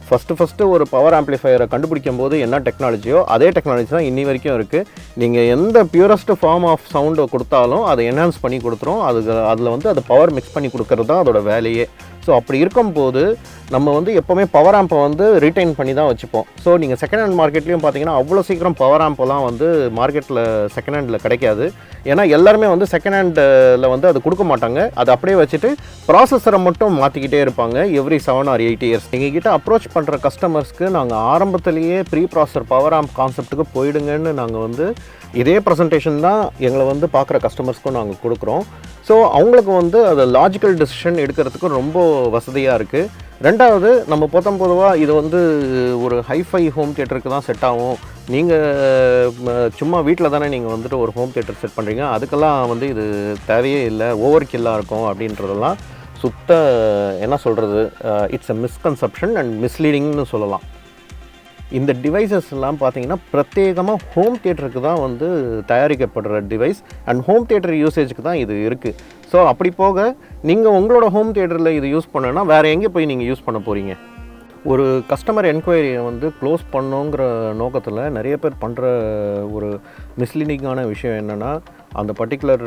ஃபஸ்ட்டு ஒரு பவர் ஆம்ப்ளிஃபையரை கண்டுபிடிக்கும் போது என்ன டெக்னாலஜியோ அதே டெக்னாலஜி தான் இன்னி வரைக்கும் இருக்குது. நீங்கள் எந்த பியூரஸ்ட் ஃபார்ம் ஆஃப் சவுண்டை கொடுத்தாலும் அதை என்ஹான்ஸ் பண்ணி கொடுத்துரும். அதில் வந்து அது பவர் மிக்ஸ் பண்ணி கொடுக்கறது தான் அதோட வேலையே. ஸோ அப்படி இருக்கும்போது நம்ம வந்து எப்போவுமே பவர் ஆம்பை வந்து ரீட்டைன் பண்ணி தான் வச்சுப்போம். ஸோ நீங்கள் செகண்ட் ஹேண்ட் மார்க்கெட்லேயும் பார்த்தீங்கன்னா அவ்வளோ சீக்கிரம் பவர் ஆம்பெல்லாம் வந்து மார்க்கெட்டில் செகண்ட் ஹேண்டில் கிடைக்காது. ஏன்னா எல்லாருமே வந்து செகண்ட் ஹேண்டில் வந்து அது கொடுக்க மாட்டாங்க. அதை அப்படியே வச்சுட்டு ப்ராசஸரை மட்டும் மாற்றிக்கிட்டே இருப்பாங்க எவ்ரி 7 or 8 years. எங்ககிட்ட அப்ரோச் பண்ணுற கஸ்டமர்ஸ்க்கு நாங்கள் ஆரம்பத்திலேயே ப்ரீ ப்ராசஸர் பவர் ஆம்ப் கான்செப்ட்டுக்கு போயிடுங்கன்னு நாங்கள் வந்து இதே ப்ரெசன்டேஷன் தான் எங்களை வந்து பார்க்குற கஸ்டமர்ஸ்க்கும் நாங்கள் கொடுக்குறோம். ஸோ அவங்களுக்கு வந்து அது லாஜிக்கல் டெசிஷன் எடுக்கிறதுக்கு ரொம்ப வசதியாக இருக்குது. ரெண்டாவது, நம்ம பொதுவாக இது வந்து ஒரு ஹைஃபை ஹோம் தியேட்டருக்கு தான் செட் ஆகும். நீங்கள் சும்மா வீட்டில் தானே நீங்கள் வந்துட்டு ஒரு ஹோம் தியேட்டர் செட் பண்ணுறீங்க, அதுக்கெல்லாம் வந்து இது தேவையே இல்லை, ஓவர் கில்லாக இருக்கும் அப்படின்றதெல்லாம் சுத்த என்ன சொல்கிறது, இட்ஸ் அ மிஸ்கன்செப்ஷன் அண்ட் மிஸ்லீடிங்னு சொல்லலாம். இந்த டிவைசஸ்லாம் பார்த்தீங்கன்னா பிரத்யேகமாக ஹோம் தியேட்டருக்கு தான் வந்து தயாரிக்கப்படுற டிவைஸ் அண்ட் ஹோம் தியேட்டர் யூசேஜுக்கு தான் இது இருக்குது. ஸோ அப்படி போக நீங்கள் உங்களோட ஹோம் தியேட்டரில் இது யூஸ் பண்ணனா வேறு எங்கே போய் நீங்கள் யூஸ் பண்ண போகிறீங்க? ஒரு கஸ்டமர் என்கொயரியை வந்து க்ளோஸ் பண்ணுங்கிற நோக்கத்தில் நிறைய பேர் பண்ணுற ஒரு மிஸ்லீடிங்கான விஷயம் என்னென்னா, அந்த பர்டிகுலர்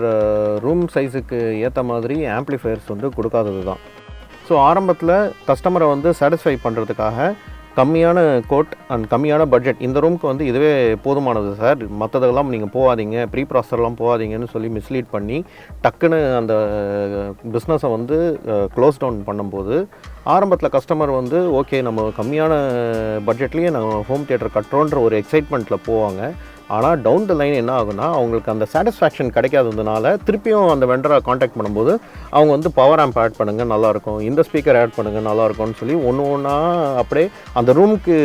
ரூம் சைஸுக்கு ஏற்ற மாதிரி ஆம்ப்ளிஃபயர்ஸ் வந்து கொடுக்காதது தான். ஸோ ஆரம்பத்தில் கஸ்டமரை வந்து சாட்டிஸ்ஃபை பண்ணுறதுக்காக கம்மியான கோட் அண்ட் கம்மியான பட்ஜெட், இந்த ரூமுக்கு வந்து இதுவே போதுமானது சார், மற்றதெல்லாம் நீங்கள் போகாதீங்க, ப்ரீ ப்ராசஸர்லாம் போகாதீங்கன்னு சொல்லி மிஸ்லீட் பண்ணி டக்குன்னு அந்த பிஸ்னஸை வந்து க்ளோஸ் டவுன் பண்ணும்போது ஆரம்பத்தில் கஸ்டமர் வந்து ஓகே நம்ம கம்மியான பட்ஜெட்லேயே நம்ம ஹோம் தியேட்டர் கட்டுறோன்ற ஒரு எக்ஸைட்மெண்ட்டில் போவாங்க. ஆனால் டவுன் த லைன் என்ன ஆகுனா, அவங்களுக்கு அந்த சாட்டிஸ்ஃபேக்ஷன் கிடைக்காததுனால திருப்பியும் அந்த வெண்டரை காண்டாக்ட் பண்ணும்போது அவங்க வந்து பவர் ஆம்ப் ஆட் பண்ணுங்கள் நல்லாயிருக்கும், இந்த ஸ்பீக்கர் ஆட் பண்ணுங்கள் நல்லாயிருக்கும்னு சொல்லி ஒன்று ஒன்றா அப்படியே அந்த ரூமுக்கு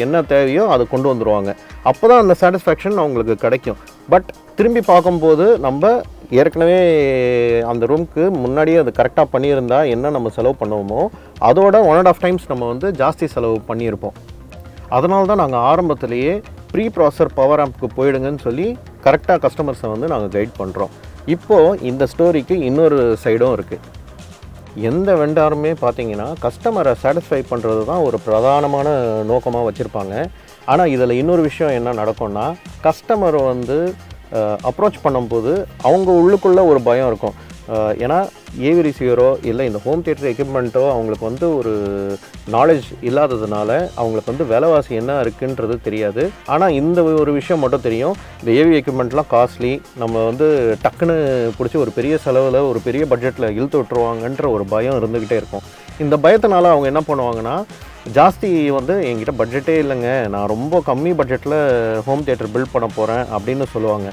என்ன தேவையோ அதை கொண்டு வந்துடுவாங்க. அப்போ தான் அந்த சாட்டிஸ்ஃபேக்ஷன் அவங்களுக்கு கிடைக்கும். பட் திரும்பி பார்க்கும்போது நம்ம ஏற்கனவே அந்த ரூமுக்கு முன்னாடியே அது கரெக்டாக பண்ணியிருந்தால் என்ன நம்ம செலவு பண்ணுவோமோ அதோட 1.5 times நம்ம வந்து ஜாஸ்தி செலவு பண்ணியிருப்போம். அதனால தான் நாங்கள் ஆரம்பத்திலேயே ப்ரீ ப்ராசஸர் பவர் ஆம்ப்க்கு போயிடுங்கன்னு சொல்லி கரெக்டாக கஸ்டமர்ஸை வந்து நாங்கள் கைட் பண்ணுறோம். இப்போது இந்த ஸ்டோரிக்கு இன்னொரு சைடும் இருக்குது. எந்த வெண்டாருமே பார்த்தீங்கன்னா கஸ்டமரை சாட்டிஸ்ஃபை பண்ணுறது தான் ஒரு பிரதானமான நோக்கமாக வச்சுருப்பாங்க. ஆனால் இதில் இன்னொரு விஷயம் என்ன நடக்கும்னா, கஸ்டமர் வந்து அப்ரோச் பண்ணும்போது அவங்க உள்ளுக்குள்ளே ஒரு பயம் இருக்கும். ஏன்னா ஏவி ரிசீவரோ இல்லை இந்த ஹோம் தியேட்டர் எக்யூப்மெண்ட்டோ அவங்களுக்கு வந்து ஒரு நாலேஜ் இல்லாததுனால அவங்களுக்கு வந்து விலைவாசி என்ன இருக்குன்றது தெரியாது. ஆனால் இந்த ஒரு விஷயம் மட்டும் தெரியும், இந்த ஏவி எக்யூப்மெண்ட்லாம் காஸ்ட்லி, நம்ம வந்து டக்குன்னு பிடிச்சி ஒரு பெரிய செலவில் ஒரு பெரிய பட்ஜெட்டில் இழுத்து விட்டுருவாங்கன்ற ஒரு பயம் இருந்துக்கிட்டே இருக்கும். இந்த பயத்தினால அவங்க என்ன பண்ணுவாங்கன்னா, ஜாஸ்தி வந்து என்கிட்ட பட்ஜெட்டே இல்லைங்க, நான் ரொம்ப கம்மி பட்ஜெட்டில் ஹோம் தியேட்டர் பில்ட் பண்ண போகிறேன் அப்படின்னு சொல்லுவாங்க.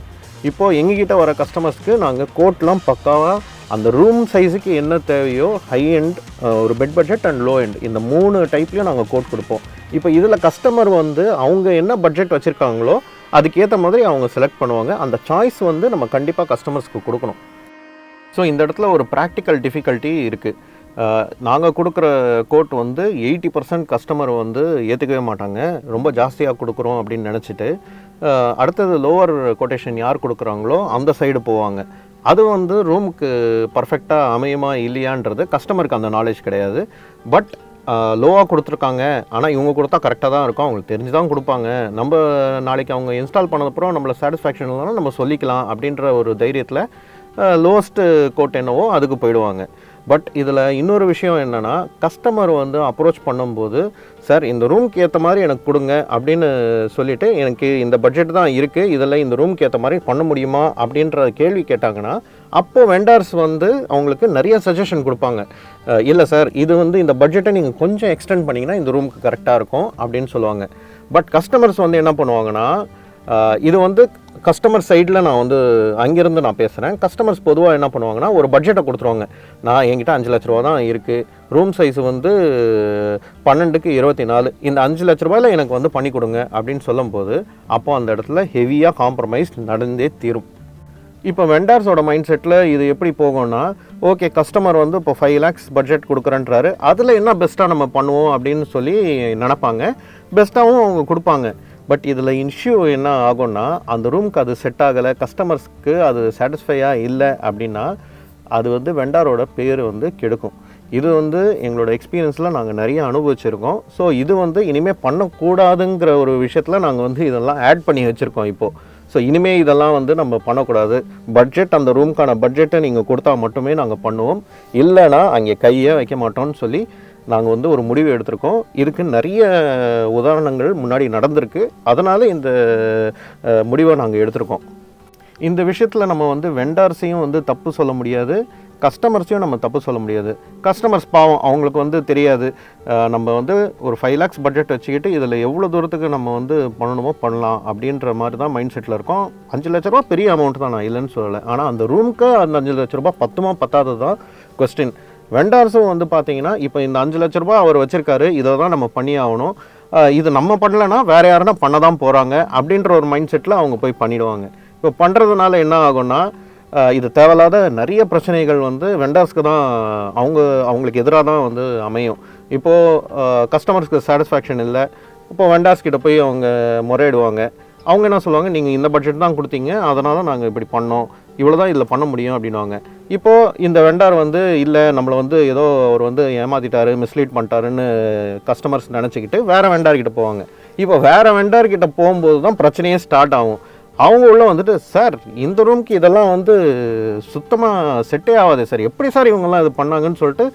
இப்போது எங்ககிட்ட வர கஸ்டமர்ஸ்க்கு நாங்கள் கோட்லாம் பக்காவாக அந்த ரூம் சைஸுக்கு என்ன தேவையோ ஹை எண்ட், ஒரு பெட் பட்ஜெட் அண்ட் லோ எண்ட், இந்த 3 டைப்லேயும் நாங்கள் கோட் கொடுப்போம். இப்போ இதில் கஸ்டமர் வந்து அவங்க என்ன பட்ஜெட் வச்சுருக்காங்களோ அதுக்கேற்ற மாதிரி அவங்க செலக்ட் பண்ணுவாங்க. அந்த சாய்ஸ் வந்து நம்ம கண்டிப்பாக கஸ்டமர்ஸ்க்கு கொடுக்கணும். ஸோ இந்த இடத்துல ஒரு ப்ராக்டிக்கல் டிஃபிகல்ட்டி இருக்குது. நாங்கள் கொடுக்குற கோட் வந்து 80% கஸ்டமர் வந்து ஏற்றுக்கவே மாட்டாங்க, ரொம்ப ஜாஸ்தியாக கொடுக்குறோம் அப்படின்னு நினச்சிட்டு அடுத்தது லோவர் கொட்டேஷன் யார் கொடுக்குறாங்களோ அந்த சைடு போவாங்க. அது வந்து ரூமுக்கு பர்ஃபெக்டாக அமையுமா இல்லையான்றது கஸ்டமருக்கு அந்த நாலேஜ் கிடையாது. பட் லோவாக கொடுத்துருக்காங்க, ஆனால் இவங்க கொடுத்தா கரெக்டாக தான் இருக்கும், அவங்களுக்கு தெரிஞ்சு தான் கொடுப்பாங்க, நம்ம நாளைக்கு அவங்க இன்ஸ்டால் பண்ணதுக்கப்புறம் நம்மளை சாட்டிஸ்ஃபேக்ஷன் இல்லைனா நம்ம சொல்லிக்கலாம் அப்படின்ற ஒரு தைரியத்தில் லோவஸ்ட்டு கோட் என்னவோ அதுக்கு போயிடுவாங்க. பட் இதில் இன்னொரு விஷயம் என்னென்னா, கஸ்டமர் வந்து அப்ரோச் பண்ணும்போது சார் இந்த ரூமுக்கு ஏற்ற மாதிரி எனக்கு கொடுங்க அப்படின்னு சொல்லிவிட்டு எனக்கு இந்த பட்ஜெட் தான் இருக்குது, இதில் இந்த ரூமுக்கு ஏற்ற மாதிரி பண்ண முடியுமா அப்படின்ற கேள்வி கேட்டாங்கன்னா அப்போது வெண்டார்ஸ் வந்து அவங்களுக்கு நிறைய சஜஷன் கொடுப்பாங்க. இல்லை சார் இது வந்து இந்த பட்ஜெட்டை நீங்கள் கொஞ்சம் எக்ஸ்டெண்ட் பண்ணிங்கன்னா இந்த ரூமுக்கு கரெக்டாக இருக்கும் அப்படின்னு சொல்லுவாங்க. பட் கஸ்டமர்ஸ் வந்து என்ன பண்ணுவாங்கன்னா, இது வந்து கஸ்டமர் சைடில் நான் வந்து அங்கேருந்து நான் பேசுகிறேன். கஸ்டமர்ஸ் பொதுவாக என்ன பண்ணுவாங்கன்னா ஒரு பட்ஜெட்டை கொடுத்துருவாங்க. நான் என்கிட்ட 5 லட்ச ரூபா தான் இருக்குது, ரூம் சைஸு வந்து 12க்கு 24, இந்த 5 லட்ச ரூபாயில் எனக்கு வந்து பண்ணி கொடுங்க அப்படின்னு சொல்லும்போது அப்போ அந்த இடத்துல ஹெவியாக காம்ப்ரமைஸ் நடந்தே தீரும். இப்போ வெண்டார்ஸோட மைண்ட் செட்டில் இது எப்படி போகும்னா, ஓகே கஸ்டமர் வந்து இப்போ 5 lakhs பட்ஜெட் கொடுக்குறேன்றாரு, அதில் என்ன பெஸ்ட்டாக நம்ம பண்ணுவோம் அப்படின்னு சொல்லி நினப்பாங்க. பெஸ்ட்டாகவும் அவங்க கொடுப்பாங்க. பட் இதில் இஷ்யூ என்ன ஆகும்னா, அந்த ரூமுக்கு அது செட் ஆகலை, கஸ்டமர்ஸ்க்கு அது சாட்டிஸ்ஃபையாக இல்லை அப்படின்னா அது வந்து வெண்டாரோட பேர் வந்து கெடுக்கும். இது வந்து எங்களோட எக்ஸ்பீரியன்ஸில் நாங்கள் நிறைய அனுபவிச்சிருக்கோம். ஸோ இது வந்து இனிமேல் பண்ணக்கூடாதுங்கிற ஒரு விஷயத்தில் நாங்கள் வந்து இதெல்லாம் ஆட் பண்ணி வச்சுருக்கோம் இப்போது. ஸோ இனிமேல் இதெல்லாம் வந்து நம்ம பண்ணக்கூடாது. பட்ஜெட் அந்த ரூமுக்கான பட்ஜெட்டை நீங்கள் கொடுத்தா மட்டுமே நாங்கள் பண்ணுவோம், இல்லைனா அங்கே கையே வைக்க மாட்டோம்னு சொல்லி நாங்கள் வந்து ஒரு முடிவு எடுத்திருக்கோம். இதுக்கு நிறைய உதாரணங்கள் முன்னாடி நடந்திருக்கு. அதனால் இந்த முடிவை நாங்கள் எடுத்திருக்கோம். இந்த விஷயத்தில் நம்ம வந்து வெண்டார்ஸையும் வந்து தப்பு சொல்ல முடியாது, கஸ்டமர்ஸையும் நம்ம தப்பு சொல்ல முடியாது. கஸ்டமர்ஸ் பாவம், அவங்களுக்கு வந்து தெரியாது. நம்ம வந்து ஒரு 5 lakhs பட்ஜெட் வச்சுக்கிட்டு இதில் எவ்வளோ தூரத்துக்கு நம்ம வந்து பண்ணணுமோ பண்ணலாம் அப்படின்ற மாதிரி தான் மைண்ட் செட்டில் இருக்கோம். 5 லட்ச ரூபா பெரிய அமௌண்ட் தான், நான் இல்லைன்னு சொல்லலை. ஆனால் அந்த ரூமுக்கு அந்த 5 லட்ச ரூபா பத்துமா பத்தாதது தான் கொஸ்டின். வெண்டார்ஸும் வந்து பார்த்தீங்கன்னா இப்போ இந்த 5 லட்ச ரூபா அவர் வச்சுருக்காரு, இதை தான் நம்ம பண்ணி ஆகணும், இது நம்ம பண்ணலைன்னா வேறு யாருன்னா பண்ண தான் போகிறாங்க அப்படின்ற ஒரு மைண்ட் செட்டில் அவங்க போய் பண்ணிவிடுவாங்க. இப்போ பண்ணுறதுனால என்ன ஆகும்னா, இது தேவையில்லாத நிறைய பிரச்சனைகள் வந்து வெண்டார்ஸ்க்கு தான் அவங்களுக்கு எதிராக தான் வந்து அமையும். இப்போது கஸ்டமர்ஸ்க்கு சாட்டிஸ்ஃபேக்ஷன் இல்லை, இப்போது வெண்டார்ஸ் கிட்ட போய் அவங்க முறையிடுவாங்க. அவங்க என்ன சொல்லுவாங்க, நீங்கள் இந்த பட்ஜெட் தான் கொடுத்தீங்க, அதனால் நாங்கள் இப்படி பண்ணோம், இவ்வளோ தான் இதில் பண்ண முடியும் அப்படின்வாங்க. இப்போது இந்த வெண்டார் வந்து இல்லை நம்மளை வந்து ஏதோ அவர் வந்து ஏமாற்றிட்டாரு, மிஸ்லீட் பண்ணிட்டாருன்னு கஸ்டமர்ஸ் நினச்சிக்கிட்டு வேறு வெண்டார்கிட்ட போவாங்க. இப்போ வேறு வெண்டார்கிட்ட போகும்போது தான் பிரச்சனையே ஸ்டார்ட் ஆகும். அவங்க உள்ள வந்துட்டு, சார் இந்த ரூமுக்கு இதெல்லாம் வந்து சுத்தமாக செட்டே ஆகாது சார், எப்படி சார் இவங்கெல்லாம் இது பண்ணாங்கன்னு சொல்லிட்டு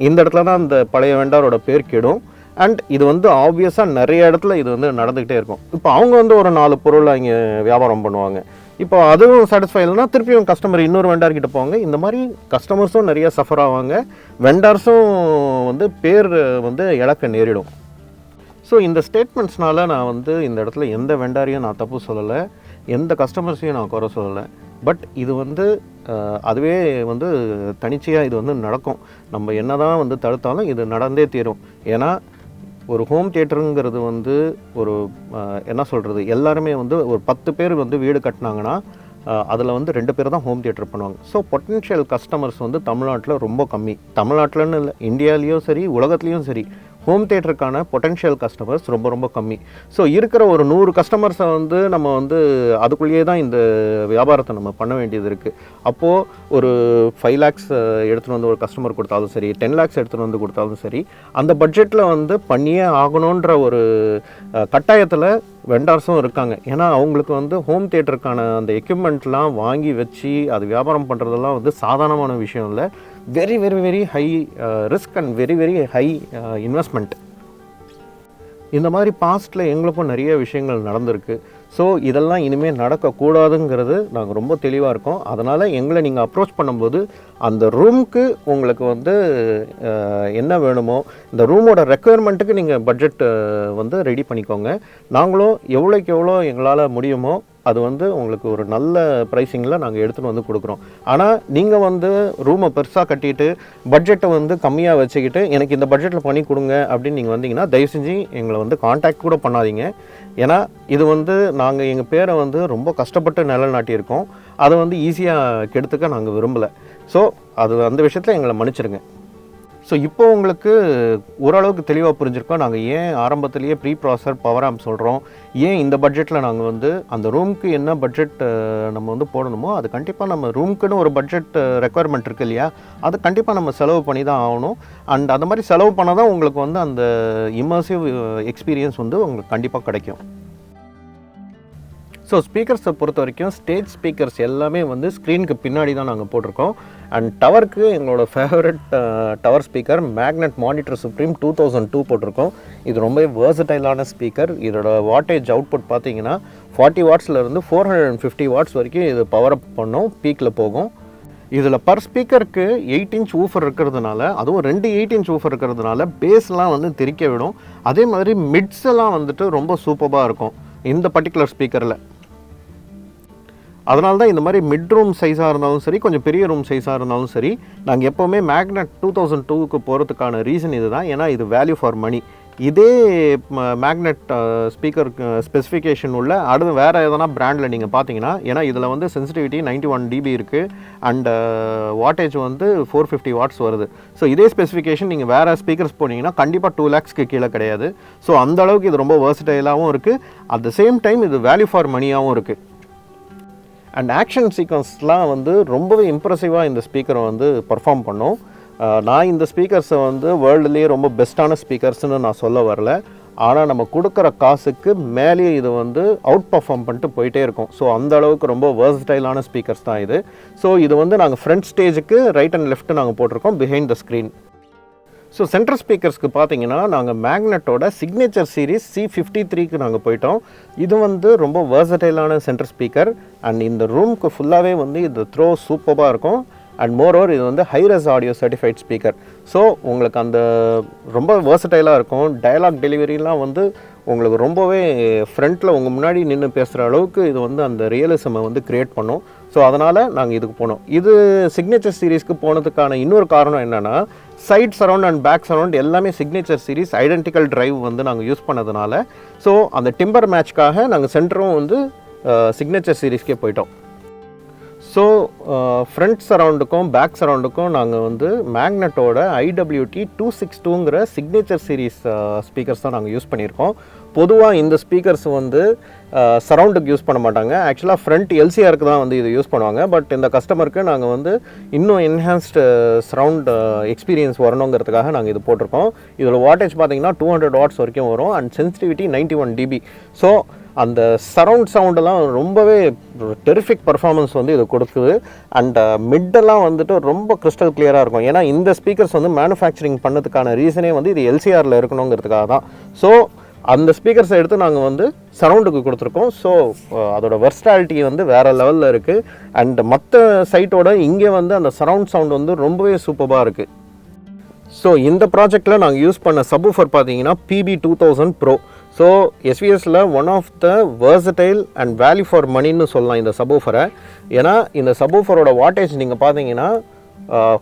இந்த இடத்துல தான் அந்த பழைய வெண்டாரோட பேர் கெடும். அண்ட் இது வந்து ஆப்வியஸாக நிறைய இடத்துல இது வந்து நடந்துக்கிட்டே இருக்கும். இப்போ அவங்க வந்து ஒரு 4 பொருளை இங்கே வியாபாரம் பண்ணுவாங்க. இப்போ அதுவும் சாட்டிஸ்ஃபை இல்லைன்னா திருப்பியும் கஸ்டமர் இன்னொரு வெண்டார்கிட்ட போவாங்க. இந்த மாதிரி கஸ்டமர்ஸும் நிறைய சஃபர் ஆவாங்க, வெண்டார்ஸும் வந்து பேர் வந்து இழக்க நேரிடும். ஸோ இந்த ஸ்டேட்மெண்ட்ஸ்னால நான் வந்து இந்த இடத்துல எந்த வெண்டாரையும் நான் தப்பு சொல்லலை, எந்த கஸ்டமர்ஸையும் நான் குறை சொல்லலை. பட் இது வந்து அதுவே வந்து தனிச்சையாக இது வந்து நடக்கும். நம்ம என்ன தான் வந்து தடுத்தாலும் இது நடந்தே தீரும். ஏன்னா ஒரு ஹோம் தியேட்டருங்கிறது வந்து ஒரு என்ன சொல்கிறது, எல்லாருமே வந்து ஒரு 10 பேர் வந்து வீடு கட்டினாங்கன்னா அதில் வந்து 2 பேர் தான் ஹோம் தியேட்டர் பண்ணுவாங்க. ஸோ பொட்டென்ஷியல் கஸ்டமர்ஸ் வந்து தமிழ்நாட்டில் ரொம்ப கம்மி. தமிழ்நாட்டில்னு இல்லை, இந்தியாவிலையும் சரி உலகத்துலேயும் சரி ஹோம் தியேட்டருக்கான பொட்டென்ஷியல் கஸ்டமர்ஸ் ரொம்ப ரொம்ப கம்மி. ஸோ இருக்கிற ஒரு 100 கஸ்டமர்ஸை வந்து நம்ம வந்து அதுக்குள்ளேயே தான் இந்த வியாபாரத்தை நம்ம பண்ண வேண்டியது இருக்குது. அப்போது ஒரு 5 lakhs எடுத்துகிட்டு வந்து ஒரு கஸ்டமர் கொடுத்தாலும் சரி, 10 lakhs எடுத்துகிட்டு வந்து கொடுத்தாலும் சரி, அந்த பட்ஜெட்டில் வந்து பண்ணியே ஆகணுன்ற ஒரு கட்டாயத்தில் வெண்டார்ஸும் இருக்காங்க. ஏன்னா அவங்களுக்கு வந்து ஹோம் தியேட்டருக்கான அந்த எக்யூப்மெண்ட்லாம் வாங்கி வச்சு அது வியாபாரம் பண்ணுறதெல்லாம் வந்து சாதாரணமான விஷயம் இல்லை. Very very very high risk and very very high investment. இந்த மாதிரி பாஸ்ட்டில் எங்களுக்கும் நிறைய விஷயங்கள் நடந்திருக்கு. ஸோ இதெல்லாம் இனிமேல் நடக்கக்கூடாதுங்கிறது நாங்கள் ரொம்ப தெளிவாக இருக்கோம். அதனால் எங்களை நீங்கள் அப்ரோச் பண்ணும்போது அந்த ரூமுக்கு உங்களுக்கு வந்து என்ன வேணுமோ, இந்த ரூமோட ரெக்குயர்மெண்ட்டுக்கு நீங்கள் பட்ஜெட் வந்து ரெடி பண்ணிக்கோங்க. நாங்களும் எவ்வளோக்கு எவ்வளோ எங்களால் முடியுமோ அது வந்து உங்களுக்கு ஒரு நல்ல ப்ரைஸிங்கில் நாங்கள் எடுத்துகிட்டு வந்து கொடுக்குறோம். ஆனால் நீங்கள் வந்து ரூமை பெருசாக கட்டிட்டு பட்ஜெட்டை வந்து கம்மியாக வச்சுக்கிட்டு எனக்கு இந்த பட்ஜெட்டில் பண்ணி கொடுங்க அப்படின்னு நீங்கள் வந்தீங்கன்னா தயவு செஞ்சு எங்களை வந்து காண்டாக்ட் கூட பண்ணாதீங்க. ஏன்னா இது வந்து நாங்கள் எங்கள் பேரை வந்து ரொம்ப கஷ்டப்பட்டு நிலைநாட்டியிருக்கோம், அதை வந்து ஈஸியாக கெடுத்துக்க நாங்கள் விரும்பலை. ஸோ அது அந்த விஷயத்தில் எங்களை மன்னிச்சிடுங்க. ஸோ இப்போ உங்களுக்கு ஓரளவுக்கு தெளிவாக புரிஞ்சிருக்கோம் நாங்கள் ஏன் ஆரம்பத்திலேயே ப்ரீ ப்ராசர் பவர் ஆம்ப் சொல்கிறோம், ஏன் இந்த பட்ஜெட்டில் நாங்கள் வந்து அந்த ரூமுக்கு என்ன பட்ஜெட் நம்ம வந்து போடணுமோ அது கண்டிப்பாக நம்ம ரூமுக்குன்னு ஒரு பட்ஜெட் ரெக்குயர்மெண்ட் இருக்குது இல்லையா, அது கண்டிப்பாக நம்ம செலவு பண்ணி தான் ஆகணும். அண்ட் அந்த மாதிரி செலவு பண்ணால் தான் உங்களுக்கு வந்து அந்த இம்மர்சிவ் எக்ஸ்பீரியன்ஸ் வந்து உங்களுக்கு கண்டிப்பாக கிடைக்கும். ஸோ ஸ்பீக்கர்ஸை பொறுத்த வரைக்கும் ஸ்டேஜ் ஸ்பீக்கர்ஸ் எல்லாமே வந்து ஸ்க்ரீனுக்கு பின்னாடி தான் நாங்கள் போட்டிருக்கோம். அண்ட் டவருக்கு எங்களோட favourite tower speaker magnet monitor supreme 2002 போட்டிருக்கோம். இது ரொம்ப வேர்சடைலான ஸ்பீக்கர். இதோட வாட்டேஜ் அவுட்புட் பார்த்தீங்கன்னா 40 வாட்ஸ்லேருந்து 450 வாட்ஸ் வரைக்கும் இது பவர் அப் பண்ணோம், பீக்கில் போகும். இதில் பர் ஸ்பீக்கருக்கு 8 inch ஊஃபர் இருக்கிறதுனால, அதுவும் 2 8 inch ஊஃபர் இருக்கிறதுனால பேஸ்லாம் வந்து தெரிக்க விடும். அதே மாதிரி மிட்ஸ் எல்லாம் வந்துட்டு ரொம்ப சூப்பராக இருக்கும் இந்த பர்டிகுலர் ஸ்பீக்கரில். அதனால தான் இந்த மாதிரி மிட் ரூம் சைஸாக இருந்தாலும் சரி, கொஞ்சம் பெரிய ரூம் சைஸாக இருந்தாலும் சரி, நாங்கள் எப்போவுமே மேக்னெட் 2002க்கு போகிறதுக்கான ரீசன் இது தான். ஏன்னா இது வேல்யூ ஃபார் மணி. இதே மேக்னெட் ஸ்பீக்கர் ஸ்பெசிஃபிகேஷன் உள்ள அடுத்து வேறு எதனா பிராண்டில் நீங்கள் பார்த்தீங்கன்னா, ஏன்னா இதில் வந்து சென்சிட்டிவிட்டி 91 dB இருக்குது அண்ட் வாட்டேஜ் வந்து 450 வாட்ஸ் வருது. ஸோ இதே ஸ்பெசிஃபிகேஷன் நீங்கள் வேறு ஸ்பீக்கர்ஸ் போனீங்கன்னா கண்டிப்பாக 2 lakhsக்கு கீழே கிடையாது. ஸோ அந்த அளவுக்கு இது ரொம்ப வெர்சடைலாகவும் இருக்குது, அட் த சேம் டைம் இது வேல்யூ ஃபார் மணியாகவும் இருக்குது. அண்ட் ஆக்ஷன் சீக்வன்ஸ்லாம் வந்து ரொம்பவே இம்ப்ரெசிவாக இந்த ஸ்பீக்கரை வந்து பர்ஃபார்ம் பண்ணோம். நான் இந்த ஸ்பீக்கர்ஸை வந்து வேர்ல்டுலேயே ரொம்ப பெஸ்ட்டான ஸ்பீக்கர்ஸ்னு நான் சொல்ல வரல, ஆனால் நம்ம கொடுக்குற காசுக்கு மேலேயே இது வந்து அவுட் பர்ஃபார்ம் பண்ணிட்டு போயிட்டே இருக்கும். ஸோ அந்த அளவுக்கு ரொம்ப வேர்சடைலான ஸ்பீக்கர்ஸ் தான் இது. ஸோ இது வந்து நாங்கள் ஃப்ரண்ட் ஸ்டேஜுக்கு ரைட் அண்ட் லெஃப்ட் நாங்கள் போட்டிருக்கோம் behind the screen. So central ஸ்பீக்கர்ஸ்க்கு பார்த்தீங்கன்னா நாங்கள் மேக்னெட்டோட சிக்னேச்சர் சீரீஸ் C53க்கு நாங்கள் போயிட்டோம். இது வந்து ரொம்ப வேர்சடைலான சென்ட்ரல் ஸ்பீக்கர் அண்ட் இந்த ரூமுக்கு ஃபுல்லாகவே வந்து இது த்ரோ சூப்பராக இருக்கும். அண்ட் மோரோவர் இது வந்து hi-res audio certified speaker. So உங்களுக்கு அந்த ரொம்ப வேர்சடைலாக இருக்கும். டயலாக் டெலிவரிலாம் வந்து உங்களுக்கு ரொம்பவே ஃப்ரண்ட்டில் உங்கள் முன்னாடி நின்று பேசுகிற அளவுக்கு இது வந்து அந்த ரியலிசமை வந்து க்ரியேட் பண்ணும். ஸோ அதனால் நாங்கள் இதுக்கு போனோம். இது சிக்னேச்சர் சீரீஸ்க்கு போனதுக்கான இன்னொரு காரணம் என்னென்னா, side surround and back surround எல்லாமே சிக்னேச்சர் சீரீஸ் ஐடென்டிக்கல் டிரைவ் வந்து நாங்கள் யூஸ் பண்ணதுனால, ஸோ அந்த டிம்பர் மேட்ச்க்காக நாங்கள் சென்டரும் வந்து சிக்னேச்சர் சீரீஸ்க்கே போயிட்டோம். ஸோ ஃப்ரண்ட் சரவுண்டுக்கும் பேக் சரவுண்டுக்கும் நாங்கள் வந்து மேக்னெட்டோட IWT 262ங்கிற சிக்னேச்சர் சீரீஸ் ஸ்பீக்கர்ஸ் தான் நாங்கள் யூஸ் பண்ணியிருக்கோம். பொதுவாக இந்த ஸ்பீக்கர்ஸ் வந்து சரவுண்டுக்கு யூஸ் பண்ண மாட்டாங்க. ஆக்சுவலாக ஃப்ரண்ட் LCRக்கு தான் வந்து இது யூஸ் பண்ணுவாங்க. பட் இந்த கஸ்டமருக்கு நாங்கள் வந்து இன்னும் என்ஹான்ஸ்டு சரவுண்ட் எக்ஸ்பீரியன்ஸ் வரணுங்கிறதுக்காக நாங்கள் இது போட்டிருக்கோம். இதில் வாட்டேஜ் பார்த்தீங்கன்னா 200 வாட்ஸ் வரைக்கும் வரும் அண்ட் சென்சிட்டிவிட்டி 91 dB. ஸோ அந்த சரவுண்ட் சவுண்டெல்லாம் ரொம்பவே டெரிஃபிக் பர்ஃபார்மன்ஸ் வந்து இது கொடுக்குது. அண்ட் மிட்டெல்லாம் வந்துட்டு ரொம்ப கிறிஸ்டல் கிளியராக இருக்கும். ஏன்னா இந்த ஸ்பீக்கர்ஸ் வந்து மேனுஃபேக்சரிங் பண்ணதுக்கான ரீசனே வந்து இது LCRல இருக்கணுங்கிறதுக்காக தான். ஸோ அந்த ஸ்பீக்கர்ஸை எடுத்து நாங்கள் வந்து சரவுண்டுக்கு கொடுத்துருக்கோம். ஸோ அதோட வெர்ஸ்டாலிட்டி வந்து வேறு லெவலில் இருக்குது. அண்ட் மற்ற சைட்டோட இங்கே வந்து அந்த சரவுண்ட் சவுண்ட் வந்து ரொம்பவே சூப்பராக இருக்குது. ஸோ இந்த ப்ராஜெக்டில் நாங்கள் யூஸ் பண்ண சப்வூஃபர் பார்த்தீங்கன்னா PB2000 Pro. ஸோ SVSல one of the versatile and value for மணின்னு சொல்லலாம் இந்த சப்வூஃபரை. ஏன்னா இந்த சப்வூஃபரோட வாட்டேஜ் நீங்கள் பார்த்தீங்கன்னா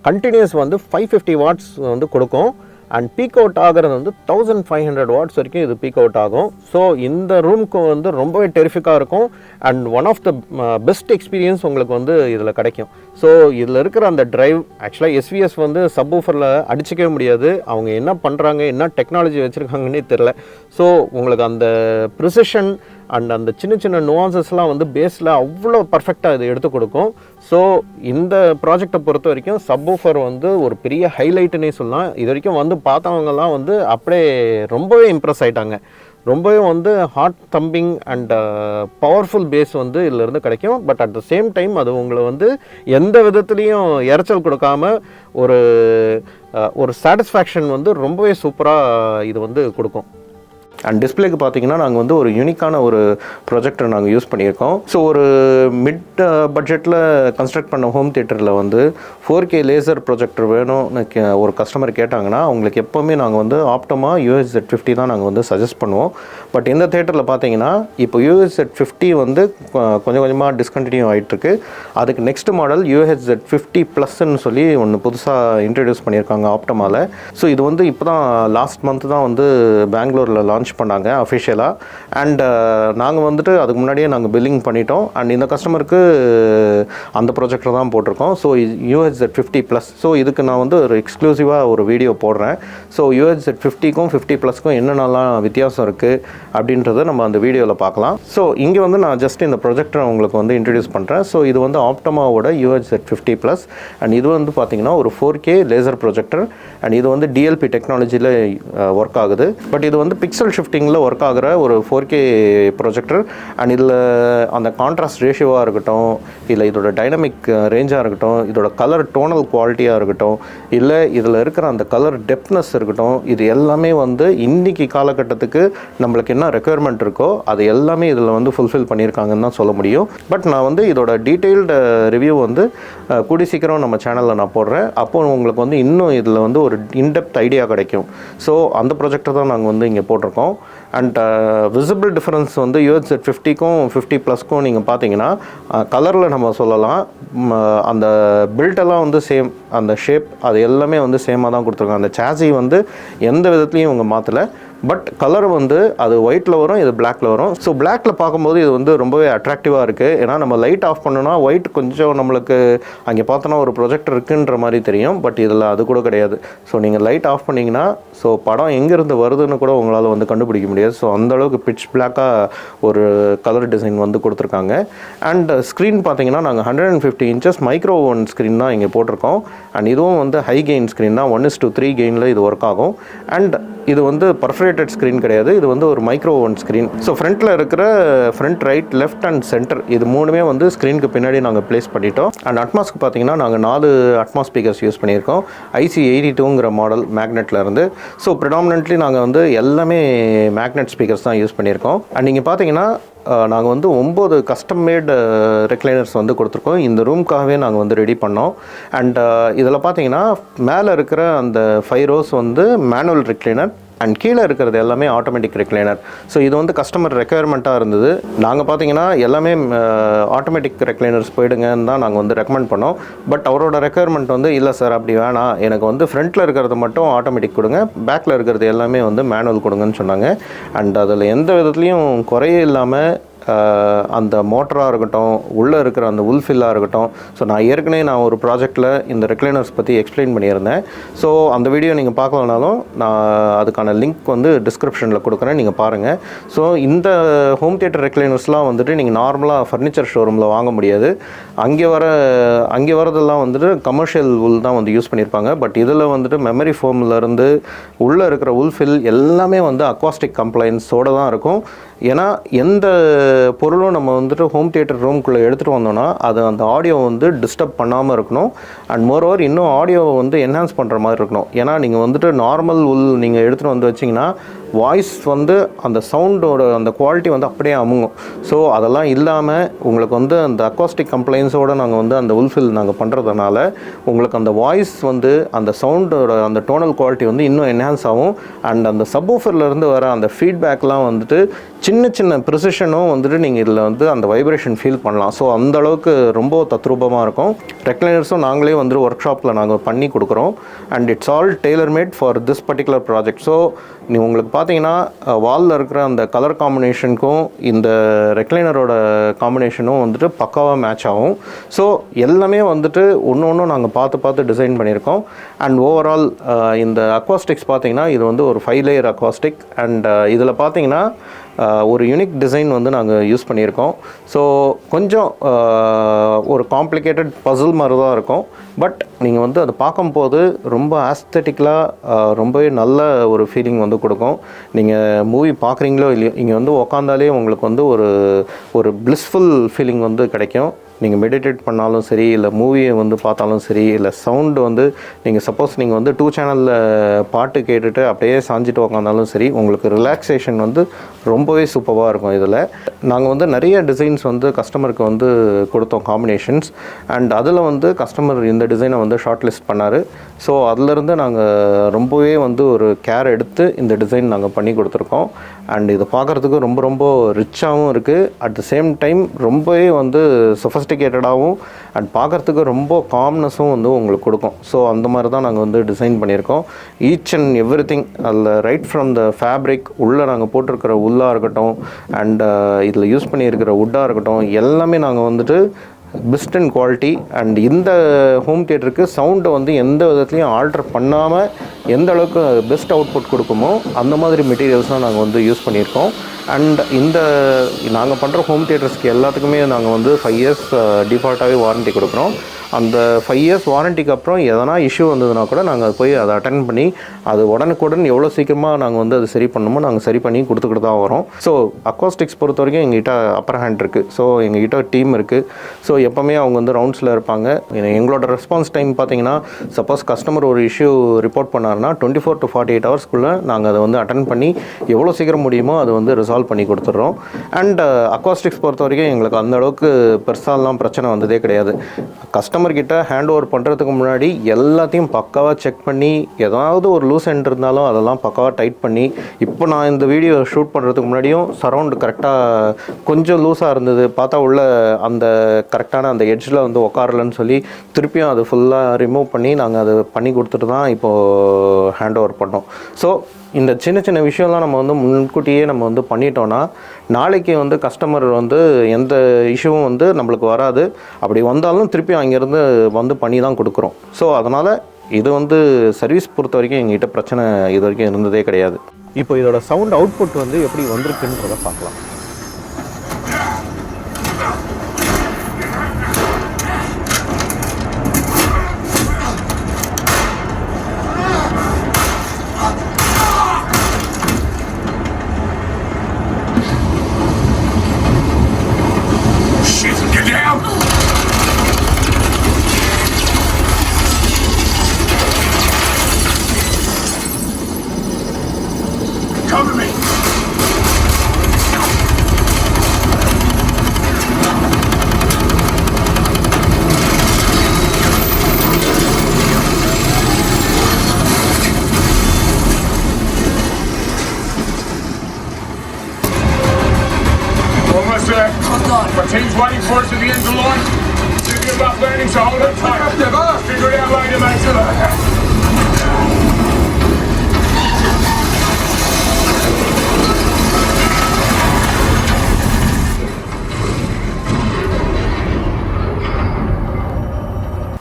கண்டினியூஸ் வந்து 550 வாட்ஸ் வந்து கொடுக்கும். அண்ட் பீக் அவுட் ஆகிறது வந்து 1500 வாட்ஸ் வரைக்கும் இது பீக் அவுட் ஆகும். ஸோ இந்த ரூமுக்கு வந்து ரொம்பவே டெரிஃபிக்காக இருக்கும். And one of the best experience உங்களுக்கு வந்து இதில் கிடைக்கும். ஸோ இதில் இருக்கிற அந்த டிரைவ் ஆக்சுவலாக SVS வந்து சப்வூஃபரில் அடிச்சிக்கவே முடியாது. அவங்க என்ன பண்ணுறாங்க, என்ன டெக்னாலஜி வச்சுருக்காங்கன்னே தெரில. ஸோ உங்களுக்கு அந்த ப்ரிசிஷன் அண்ட் அந்த சின்ன சின்ன நுவான்சஸ்லாம் வந்து பேஸில் அவ்வளோ பர்ஃபெக்டாக இது எடுத்து கொடுக்கும். ஸோ இந்த ப்ராஜெக்டை பொறுத்த வரைக்கும் சப்வூஃபர் வந்து ஒரு பெரிய ஹைலைட்டுன்னே சொல்லலாம். இது வரைக்கும் வந்து பார்த்தவங்கலாம் வந்து அப்படியே ரொம்பவே இம்ப்ரெஸ் ஆகிட்டாங்க. ரொம்பவே வந்து hard thumping and powerful bass வந்து இதிலேருந்து கிடைக்கும். But at the same time அது உங்களை வந்து எந்த விதத்துலேயும் இறைச்சல் கொடுக்காம ஒரு சாட்டிஸ்ஃபேக்ஷன் வந்து ரொம்பவே சூப்பராக இது வந்து கொடுக்கும். அண்ட் டிஸ்பிளேக்கு பார்த்தீங்கன்னா நாங்கள் வந்து ஒரு யூனிக்கான ஒரு ப்ரொஜெக்டர் நாங்கள் யூஸ் பண்ணியிருக்கோம். ஸோ ஒரு மிட் பட்ஜெட்டில் கன்ஸ்ட்ரக்ட் பண்ண ஹோம் தியேட்டரில் வந்து 4K லேசர் ப்ரொஜெக்டர் வேணும்னு ஒரு கஸ்டமர் கேட்டாங்கன்னா அவங்களுக்கு எப்போவுமே நாங்கள் வந்து ஆப்டமா UHZ50 தான் நாங்கள் வந்து சஜஸ்ட் பண்ணுவோம். பட் இந்த தியேட்டரில் பார்த்தீங்கன்னா இப்போ UHZ50 வந்து கொஞ்சம் கொஞ்சமாக டிஸ்கண்டினியூ ஆகிட்டுருக்கு. அதுக்கு நெக்ஸ்ட் மாடல் UHZ50 ப்ளஸ்ன்னு சொல்லி ஒன்று புதுசாக இன்ட்ரடியூஸ் பண்ணியிருக்காங்க ஆப்டமாவில். ஸோ இது வந்து இப்போ தான் லாஸ்ட் மந்த் தான் வந்து பெங்களூரில் லான்ச் பண்ணாங்க அஃபிஷியலாக. அண்ட் நாங்கள் வந்துட்டு அதுக்கு முன்னாடியே நாங்கள் பில்லிங் பண்ணிட்டோம். அண்ட் இந்த கஸ்டமருக்கு அந்த ப்ராஜெக்டர் தான் போட்டிருக்கோம். So UHZ50 plus. ஸோ இதுக்கு நான் வந்து ஒரு எக்ஸ்க்ளூசிவாக ஒரு வீடியோ போடுறேன். ஸோ UHZ50க்கும் 50+க்கும் என்னென்னலாம் வித்தியாசம் இருக்குது அப்படின்றத நம்ம அந்த வீடியோவில் பார்க்கலாம். ஸோ இங்கே வந்து நான் ஜஸ்ட் இந்த ப்ரொஜெக்டரை உங்களுக்கு வந்து இன்ட்ரடியூஸ் பண்ணுறேன். ஸோ இது வந்து ஆப்டமாவோட UHZ50+. அண்ட் இது வந்து பார்த்திங்கன்னா ஒரு 4K லேசர் ப்ரொஜெக்டர். அண்ட் இது வந்து DLP டெக்னாலஜியில் ஒர்க் ஆகுது. பட் இது வந்து பிக்சல் ஷிஃப்டிங்கில் ஒர்க் ஆகிற ஒரு 4K ப்ரொஜெக்டர். அண்ட் இதில் அந்த கான்ட்ராஸ்ட் ரேஷியோவாக இருக்கட்டும், இல்லை இதோட டைனமிக் ரேஞ்சாக இருக்கட்டும், இதோட கலர் டோனல் குவாலிட்டியாக இருக்கட்டும், இல்லை இதில் இருக்கிற அந்த கலர் டெப்த்னஸ் இருக்கட்டும், இது எல்லாமே வந்து இன்றைக்கி காலகட்டத்துக்கு நம்மளுக்கு என்ன ரெக்குயர்மெண்ட் இருக்கோ அது எல்லாமே இதில் வந்து ஃபுல்ஃபில் பண்ணியிருக்காங்கன்னு தான் சொல்ல முடியும். பட் நான் வந்து இதோட டீட்டெயில்டு ரிவ்யூ வந்து கூடி சீக்கிரம் நம்ம சேனலில் நான் போடுறேன். அப்போது உங்களுக்கு வந்து இன்னும் இதில் வந்து ஒரு இன்டெப்த் ஐடியா கிடைக்கும். ஸோ அந்த ப்ராஜெக்டர் தான் நாங்கள் வந்து இங்கே போட்டிருக்கோம். அண்ட் விசிபிள் டிஃப்ரென்ஸ் வந்து UHZ50க்கும் 50+க்கும் நீங்கள் பார்த்தீங்கன்னா கலரில் நம்ம சொல்லலாம். அந்த பில்ட்டெல்லாம் வந்து சேம், அந்த ஷேப் அது எல்லாமே வந்து சேமாக தான் கொடுத்துருக்காங்க. அந்த சாசி வந்து எந்த விதத்துலையும் இவங்க மாற்றலை. பட் கலர் வந்து அது ஒயிட்டில் வரும், இது பிளாக்ல வரும். ஸோ பிளாக்ல பார்க்கும்போது இது வந்து ரொம்பவே அட்ராக்டிவாக இருக்குது. ஏன்னா நம்ம லைட் ஆஃப் பண்ணோன்னா ஒயிட் கொஞ்சம் நம்மளுக்கு அங்கே பார்த்தோன்னா ஒரு ப்ரொஜெக்டர் இருக்குன்ற மாதிரி தெரியும். பட் இதில் அது கூட கிடையாது. ஸோ நீங்கள் லைட் ஆஃப் பண்ணிங்கன்னா ஸோ படம் எங்கேருந்து வருதுன்னு கூட உங்களால் வந்து கண்டுபிடிக்க முடியாது. ஸோ அந்தளவுக்கு பிட்ச் பிளாக்காக ஒரு கலர் டிசைன் வந்து கொடுத்துருக்காங்க. அண்ட் ஸ்க்ரீன் பார்த்தீங்கன்னா நாங்கள் 150 இன்ச்சஸ் மைக்ரோ ஓவன் ஸ்க்ரீன் தான் இங்கே போட்டிருக்கோம். அண்ட் இதுவும் வந்து ஹை கெயின் ஸ்க்ரீன் தான், 1:3 கெயினில் இது ஒர்க் ஆகும். அண்ட் இது வந்து பர்ஃபரேட்டட் ஸ்க்ரீன் கிடையாது, இது வந்து ஒரு மைக்ரோ ஓவன் ஸ்க்ரீன். ஸோ ஃப்ரண்ட்டில் இருக்கிற front, right, left and centre இது மூணுமே வந்து ஸ்க்ரீனுக்கு பின்னாடி நாங்கள் ப்ளேஸ் பண்ணிட்டோம். அண்ட் அட்மாஸ்க்கு பார்த்தீங்கன்னா நாங்கள் 4 அட்மாஸ் ஸ்பீக்கர்ஸ் யூஸ் பண்ணியிருக்கோம், IC82ங்கிற மாடல் மேக்னெட்டில் இருந்து. ஸோ ப்ரிடாமினென்ட்லி நாங்கள் வந்து எல்லாமே மேக்னெட் ஸ்பீக்கர்ஸ் தான் யூஸ் பண்ணியிருக்கோம். அண்ட் நீங்கள் பார்த்தீங்கன்னா நாங்கள் வந்து 9 கஸ்டம் மேட் ரெக்லைனர்ஸ் வந்து கொடுத்துருக்கோம். இந்த ரூம்க்காகவே நாங்கள் வந்து ரெடி பண்ணோம். அண்ட் இதில் பார்த்தீங்கன்னா மேலே இருக்கிற அந்த 5 rows வந்து மேனுவல் ரெக்லைனர் அண்ட் கீழே இருக்கிறது எல்லாமே ஆட்டோமேட்டிக் ரெக்லைனர். ஸோ இது வந்து கஸ்டமர் ரெக்குயர்மெண்ட்டாக இருந்தது. நாங்கள் பார்த்தீங்கன்னா எல்லாமே ஆட்டோமேட்டிக் ரெக்லைனர்ஸ் போயிடுங்கன்னு தான் நாங்கள் வந்து ரெக்கமெண்ட் பண்ணோம். பட் அவரோட ரெக்குயர்மெண்ட் வந்து இல்லை சார் அப்படி வேணாம், எனக்கு வந்து ஃப்ரண்ட்டில் இருக்கிறது மட்டும் ஆட்டோமேட்டிக் கொடுங்க, பேக்கில் இருக்கிறது எல்லாமே வந்து மேனுவல் கொடுங்கன்னு சொன்னாங்க. அண்ட் அதில் எந்த விதத்துலையும் குறையே இல்லாமல் அந்த மோட்டராக இருக்கட்டும், உள்ளே இருக்கிற அந்த உல்ஃபில்லாக இருக்கட்டும். ஸோ நான் ஒரு ப்ராஜெக்டில் இந்த ரெக்லைனர்ஸ் பற்றி எக்ஸ்பிளைன் பண்ணியிருந்தேன். ஸோ அந்த வீடியோ நீங்கள் பார்க்கலனாலும் நான் அதுக்கான லிங்க் வந்து டிஸ்கிரிப்ஷனில் கொடுக்குறேன், நீங்கள் பாருங்கள். ஸோ இந்த ஹோம் தியேட்டர் ரெக்லைனர்ஸ்லாம் வந்துட்டு நீங்கள் நார்மலாக ஃபர்னிச்சர் ஷோரூமில் வாங்க முடியாது. அங்கே வரதெல்லாம் வந்துட்டு கமர்ஷியல் உல் தான் வந்து யூஸ் பண்ணியிருப்பாங்க. பட் இதில் வந்துட்டு மெமரி ஃபோம்லேருந்து உள்ளே இருக்கிற உல்ஃபில் எல்லாமே வந்து அக்வாஸ்டிக் கம்ப்ளைன்ஸோடு தான் இருக்கும். ஏன்னா எந்த பொருளும் நம்ம வந்துட்டு ஹோம் தியேட்டர் ரூம்குள்ளே எடுத்துகிட்டு வந்தோம்னா அது அந்த ஆடியோ வந்து டிஸ்டர்ப் பண்ணாமல் இருக்கணும். அண்ட் மோரோவர் இன்னும் ஆடியோவை வந்து என்ஹான்ஸ் பண்ணுற மாதிரி இருக்கணும். ஏன்னா நீங்கள் வந்துட்டு நார்மல் உல் நீங்கள் எடுத்துகிட்டு வந்து வச்சிங்கன்னா வாய்ஸ் வந்து அந்த சவுண்டோட அந்த குவாலிட்டி வந்து அப்படியே அமுங்கும். ஸோ அதெல்லாம் இல்லாமல் உங்களுக்கு வந்து அந்த அக்வாஸ்டிக் கம்ப்ளைன்ஸோடு நாங்கள் வந்து அந்த உல்ஃபில் நாங்கள் பண்ணுறதுனால உங்களுக்கு அந்த வாய்ஸ் வந்து அந்த சவுண்டோட அந்த டோனல் குவாலிட்டி வந்து இன்னும் என்ஹான்ஸ் ஆகும். அண்ட் அந்த சப்வூஃபர்லேருந்து வர அந்த ஃபீட்பேக்லாம் வந்துட்டு சின்ன ப்ரிசிஷனும் வந்துட்டு நீங்கள் இதில் வந்து அந்த வைப்ரேஷன் ஃபீல் பண்ணலாம். ஸோ அந்தளவுக்கு ரொம்ப தத்ரூபமாக இருக்கும். ரெக்லைனர்ஸும் நாங்களே வந்து ஒர்க் ஷாப்பில் நாங்கள் பண்ணி கொடுக்குறோம். And it's all tailor made for this particular project. So உங்களுக்கு பார்த்தீங்கன்னா வாலில் இருக்கிற அந்த கலர் காம்பினேஷனுக்கும் இந்த ரெக்லைனரோட காம்பினேஷனும் வந்துட்டு பக்காவாக மேட்ச் ஆகும். ஸோ எல்லாமே வந்துட்டு ஒன்று நாங்கள் பார்த்து டிசைன் பண்ணியிருக்கோம். அண்ட் ஓவரால் இந்த அக்வாஸ்டிக்ஸ் பார்த்தீங்கன்னா இது வந்து ஒரு 5 லேயர் அக்வாஸ்டிக். அண்ட் இதில் பார்த்தீங்கன்னா ஒரு யூனிக் டிசைன் வந்து நாங்கள் யூஸ் பண்ணியிருக்கோம். ஸோ கொஞ்சம் ஒரு காம்ப்ளிகேட்டட் பசில் மாதிரி தான் இருக்கும். பட் நீங்கள் வந்து அதை பார்க்கும்போது ரொம்ப ஆஸ்தட்டிக்கலாக ரொம்பவே நல்ல ஒரு ஃபீலிங் வந்து கொடுக்கும். நீங்கள் மூவி பார்க்குறீங்களோ இல்லையோ இங்கே வந்து உக்காந்தாலே உங்களுக்கு வந்து ஒரு பிளிஸ்ஃபுல் ஃபீலிங் வந்து கிடைக்கும். நீங்கள் மெடிடேட் பண்ணாலும் சரி, இல்லை மூவியை வந்து பார்த்தாலும் சரி, இல்லை சவுண்டு வந்து நீங்கள் சப்போஸ் நீங்கள் வந்து 2 சேனலில் பாட்டு கேட்டுட்டு அப்படியே சாஞ்சிட்டு உக்காந்தாலும் சரி, உங்களுக்கு ரிலாக்ஸேஷன் வந்து ரொம்பவே சூப்பராக இருக்கும். இதில் நாங்கள் வந்து நிறைய டிசைன்ஸ் வந்து கஸ்டமருக்கு வந்து கொடுத்தோம் காம்பினேஷன்ஸ். அண்ட் அதில் வந்து கஸ்டமர் இந்த டிசைனை வந்து ஷார்ட் லிஸ்ட் பண்ணார். ஸோ அதிலிருந்து நாங்கள் ரொம்பவே வந்து ஒரு கேர் எடுத்து இந்த டிசைன் நாங்கள் பண்ணி கொடுத்துருக்கோம். அண்ட் இதை பார்க்குறதுக்கு ரொம்ப ரிச்சாகவும் இருக்குது. அட் த சேம் டைம் ரொம்பவே வந்து சொஃபஸ்டிகேட்டடாகவும் அண்ட் பார்க்குறதுக்கு ரொம்ப காம்னஸும் வந்து உங்களுக்கு கொடுக்கும். ஸோ அந்த மாதிரி தான் நாங்கள் வந்து டிசைன் பண்ணியிருக்கோம். ஈச் அண்ட் எவ்ரிதிங் அதில் ரைட் ஃப்ரம் த ஃபேப்ரிக் உள்ளே நாங்கள் போட்டிருக்கிற உள்ளாக இருக்கட்டும், அண்ட் இதில் யூஸ் பண்ணியிருக்கிற வுட்டாக இருக்கட்டும், எல்லாமே நாங்கள் வந்துட்டு பெஸ்ட் அண்ட் குவாலிட்டி. அண்ட் இந்த ஹோம் தியேட்டருக்கு சவுண்டை வந்து எந்த விதத்துலையும் ஆல்டர் பண்ணாமல் எந்த அளவுக்கு பெஸ்ட் அவுட்புட் கொடுக்குமோ அந்த மாதிரி மெட்டீரியல்ஸ் தான் நாங்கள் வந்து யூஸ் பண்ணியிருக்கோம். அண்ட் இந்த நாங்கள் பண்ணுற ஹோம் தியேட்டர்ஸ்க்கு எல்லாத்துக்குமே நாங்கள் வந்து 5 years டிஃபால்ட்டாகவே வாரண்ட்டி கொடுக்குறோம். அந்த 5 years வாரண்டிக்கு அப்புறம் எதனா இஷ்யூ வந்ததுன்னா கூட நாங்கள் போய் அதை அட்டென்ட் பண்ணி அது உடனுக்குடன் எவ்வளோ சீக்கிரமாக நாங்கள் வந்து அது சரி பண்ணணுமோ நாங்கள் சரி பண்ணி கொடுத்துக்கிட்டு தான் வரோம். ஸோ அக்வாஸ்டிக்ஸ் பொறுத்த வரைக்கும் எங்ககிட்ட அப்பர் ஹேண்ட் இருக்குது. ஸோ எங்ககிட்ட டீம் இருக்குது. ஸோ எப்போவுமே அவங்க வந்து ரவுண்ட்ஸில் இருப்பாங்க. எங்களோட ரெஸ்பான்ஸ் டைம் பார்த்தீங்கன்னா சப்போஸ் கஸ்டமர் ஒரு இஷ்யூ ரிப்போர்ட் பண்ணாருன்னா 24 to 48 hours நாங்கள் அதை வந்து அட்டென்ட் பண்ணி எவ்வளோ சீக்கிரம் முடியுமோ அதை வந்து ரிசால்வ் பண்ணி கொடுத்துட்றோம். அண்ட் அக்வாஸ்டிக்ஸ் பொறுத்த வரைக்கும் எங்களுக்கு அந்த அளவுக்கு பெருசாலாம் பிரச்சனை வந்ததே கிடையாது. கஸ்டமர்கிட்ட ஹேண்ட் ஓவர் பண்ணுறதுக்கு முன்னாடி எல்லாத்தையும் பக்காவாக செக் பண்ணி ஏதாவது ஒரு லூஸ் எண்ட் இருந்தாலும் அதெல்லாம் பக்காவாக டைட் பண்ணி, இப்போ நான் இந்த வீடியோ ஷூட் பண்ணுறதுக்கு முன்னாடியும் சரௌண்டு கரெக்டாக கொஞ்சம் லூஸாக இருந்தது, பார்த்தா உள்ள அந்த கரெக்டான அந்த எட்ஜில் வந்து உட்காரலன்னு சொல்லி திருப்பியும் அதை ஃபுல்லாக ரிமூவ் பண்ணி நாங்கள் அதை பண்ணி கொடுத்துட்டு தான் இப்போது ஹேண்ட் ஓவர் பண்ணோம். ஸோ இந்த சின்ன சின்ன விஷயம்லாம் நம்ம வந்து முன்கூட்டியே நம்ம வந்து பண்ணிட்டோன்னா நாளைக்கு வந்து கஸ்டமர் வந்து எந்த இஷ்யூவும் வந்து நம்மளுக்கு வராது. அப்படி வந்தாலும் திருப்பி அங்கேருந்து வந்து பண்ணி தான் கொடுக்குறோம். ஸோ அதனால் இது வந்து சர்வீஸ் பொறுத்த வரைக்கும் எங்ககிட்ட பிரச்சனை இது வரைக்கும் இருந்ததே கிடையாது. இப்போ இதோட சவுண்ட் அவுட்புட் வந்து எப்படி வந்திருக்குன்றதை பார்க்கலாம். Cover me! Almost there. My team's waiting for us at the end of the line. Thinking about landing, so hold it tight. Figure it out later, mate.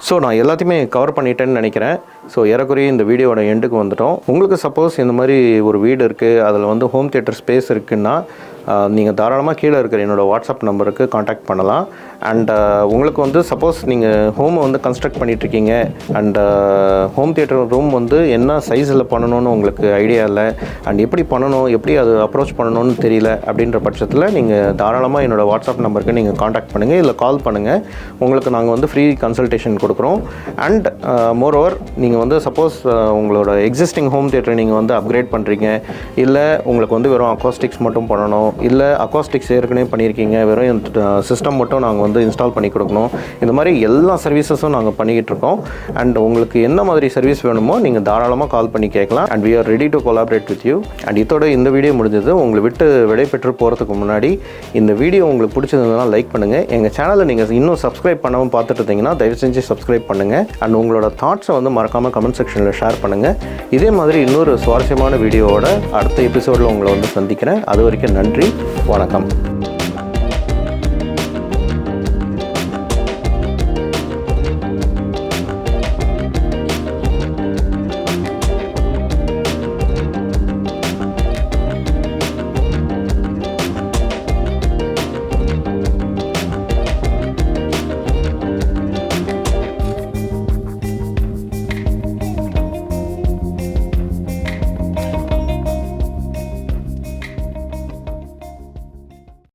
So நான் எல்லாத்தையுமே கவர் பண்ணிட்டேன்னு நினைக்கிறேன். So ஏறக்குறைய இந்த வீடியோட எண்டுக்கு வந்துட்டோம். உங்களுக்கு சப்போஸ் இந்த மாதிரி ஒரு வீடு இருக்குது, அதில் வந்து ஹோம் தியேட்டர் ஸ்பேஸ் இருக்குன்னா நீங்கள் தாராளமாக கீழே இருக்கிற என்னோடய வாட்ஸ்அப் நம்பருக்கு காண்டாக்ட் பண்ணலாம். அண்ட் உங்களுக்கு வந்து சப்போஸ் நீங்கள் ஹோமை வந்து கன்ஸ்ட்ரக்ட் பண்ணிகிட்ருக்கீங்க அண்ட் ஹோம் தியேட்டர் ரூம் வந்து என்ன சைஸில் பண்ணணும்னு உங்களுக்கு ஐடியா இல்லை, அண்ட் எப்படி பண்ணணும், எப்படி அது அப்ரோச் பண்ணணும்னு தெரியல அப்படின்ற பட்சத்தில் நீங்கள் தாராளமாக என்னோடய வாட்ஸ்அப் நம்பருக்கு நீங்கள் காண்டாக்ட் பண்ணுங்கள், இல்லை கால் பண்ணுங்கள். உங்களுக்கு நாங்கள் வந்து ஃப்ரீ கன்சல்டேஷன் கொடுக்குறோம். அண்ட் மோரோவர் நீங்கள் வந்து சப்போஸ் உங்களோட எக்ஸிஸ்டிங் ஹோம் தியேட்டரை நீங்கள் வந்து அப்கிரேட் பண்ணுறீங்க, இல்லை உங்களுக்கு வந்து வெறும் அக்காஸ்டிக்ஸ் மட்டும் பண்ணணும், இல்லை அக்காஸ்டிக்ஸ் ஏற்கனவே பண்ணியிருக்கீங்க, வெறும் சிஸ்டம் மட்டும் நாங்கள் வந்து இன்ஸ்டால் பண்ணி கொடுக்கணும், இந்த மாதிரி எல்லா சர்வீசஸும் நாங்கள் பண்ணிக்கிட்டு இருக்கோம். அண்ட் உங்களுக்கு என்ன மாதிரி சர்வீஸ் வேணுமோ நீங்கள் தாராளமாக கால் பண்ணி கேட்கலாம். And we are ready to collaborate with you. And இதோட இந்த வீடியோ முடிஞ்சது. உங்களை விட்டு விடைபெற்று போகிறதுக்கு முன்னாடி இந்த வீடியோ உங்களுக்கு பிடிச்சதுன்னா லைக் பண்ணுங்கள். எங்கள் சேனலை நீங்கள் இன்னும் சப்ஸ்கிரைப் பண்ணாமல் பார்த்துட்டு இருந்தீங்கன்னா தயவு செஞ்சு சப்ஸ்கிரைப் பண்ணுங்கள். அண்ட் உங்களோட தாட்ஸை வந்து மறக்காமல் கமெண்ட் செக்ஷனில் ஷேர் பண்ணுங்கள். இதே மாதிரி இன்னொரு சுவாரஸ்யமான வீடியோவோட அடுத்த எபிசோடில் உங்களை வந்து சந்திக்கிறேன். அது வரைக்கும் நன்றி, வணக்கம்.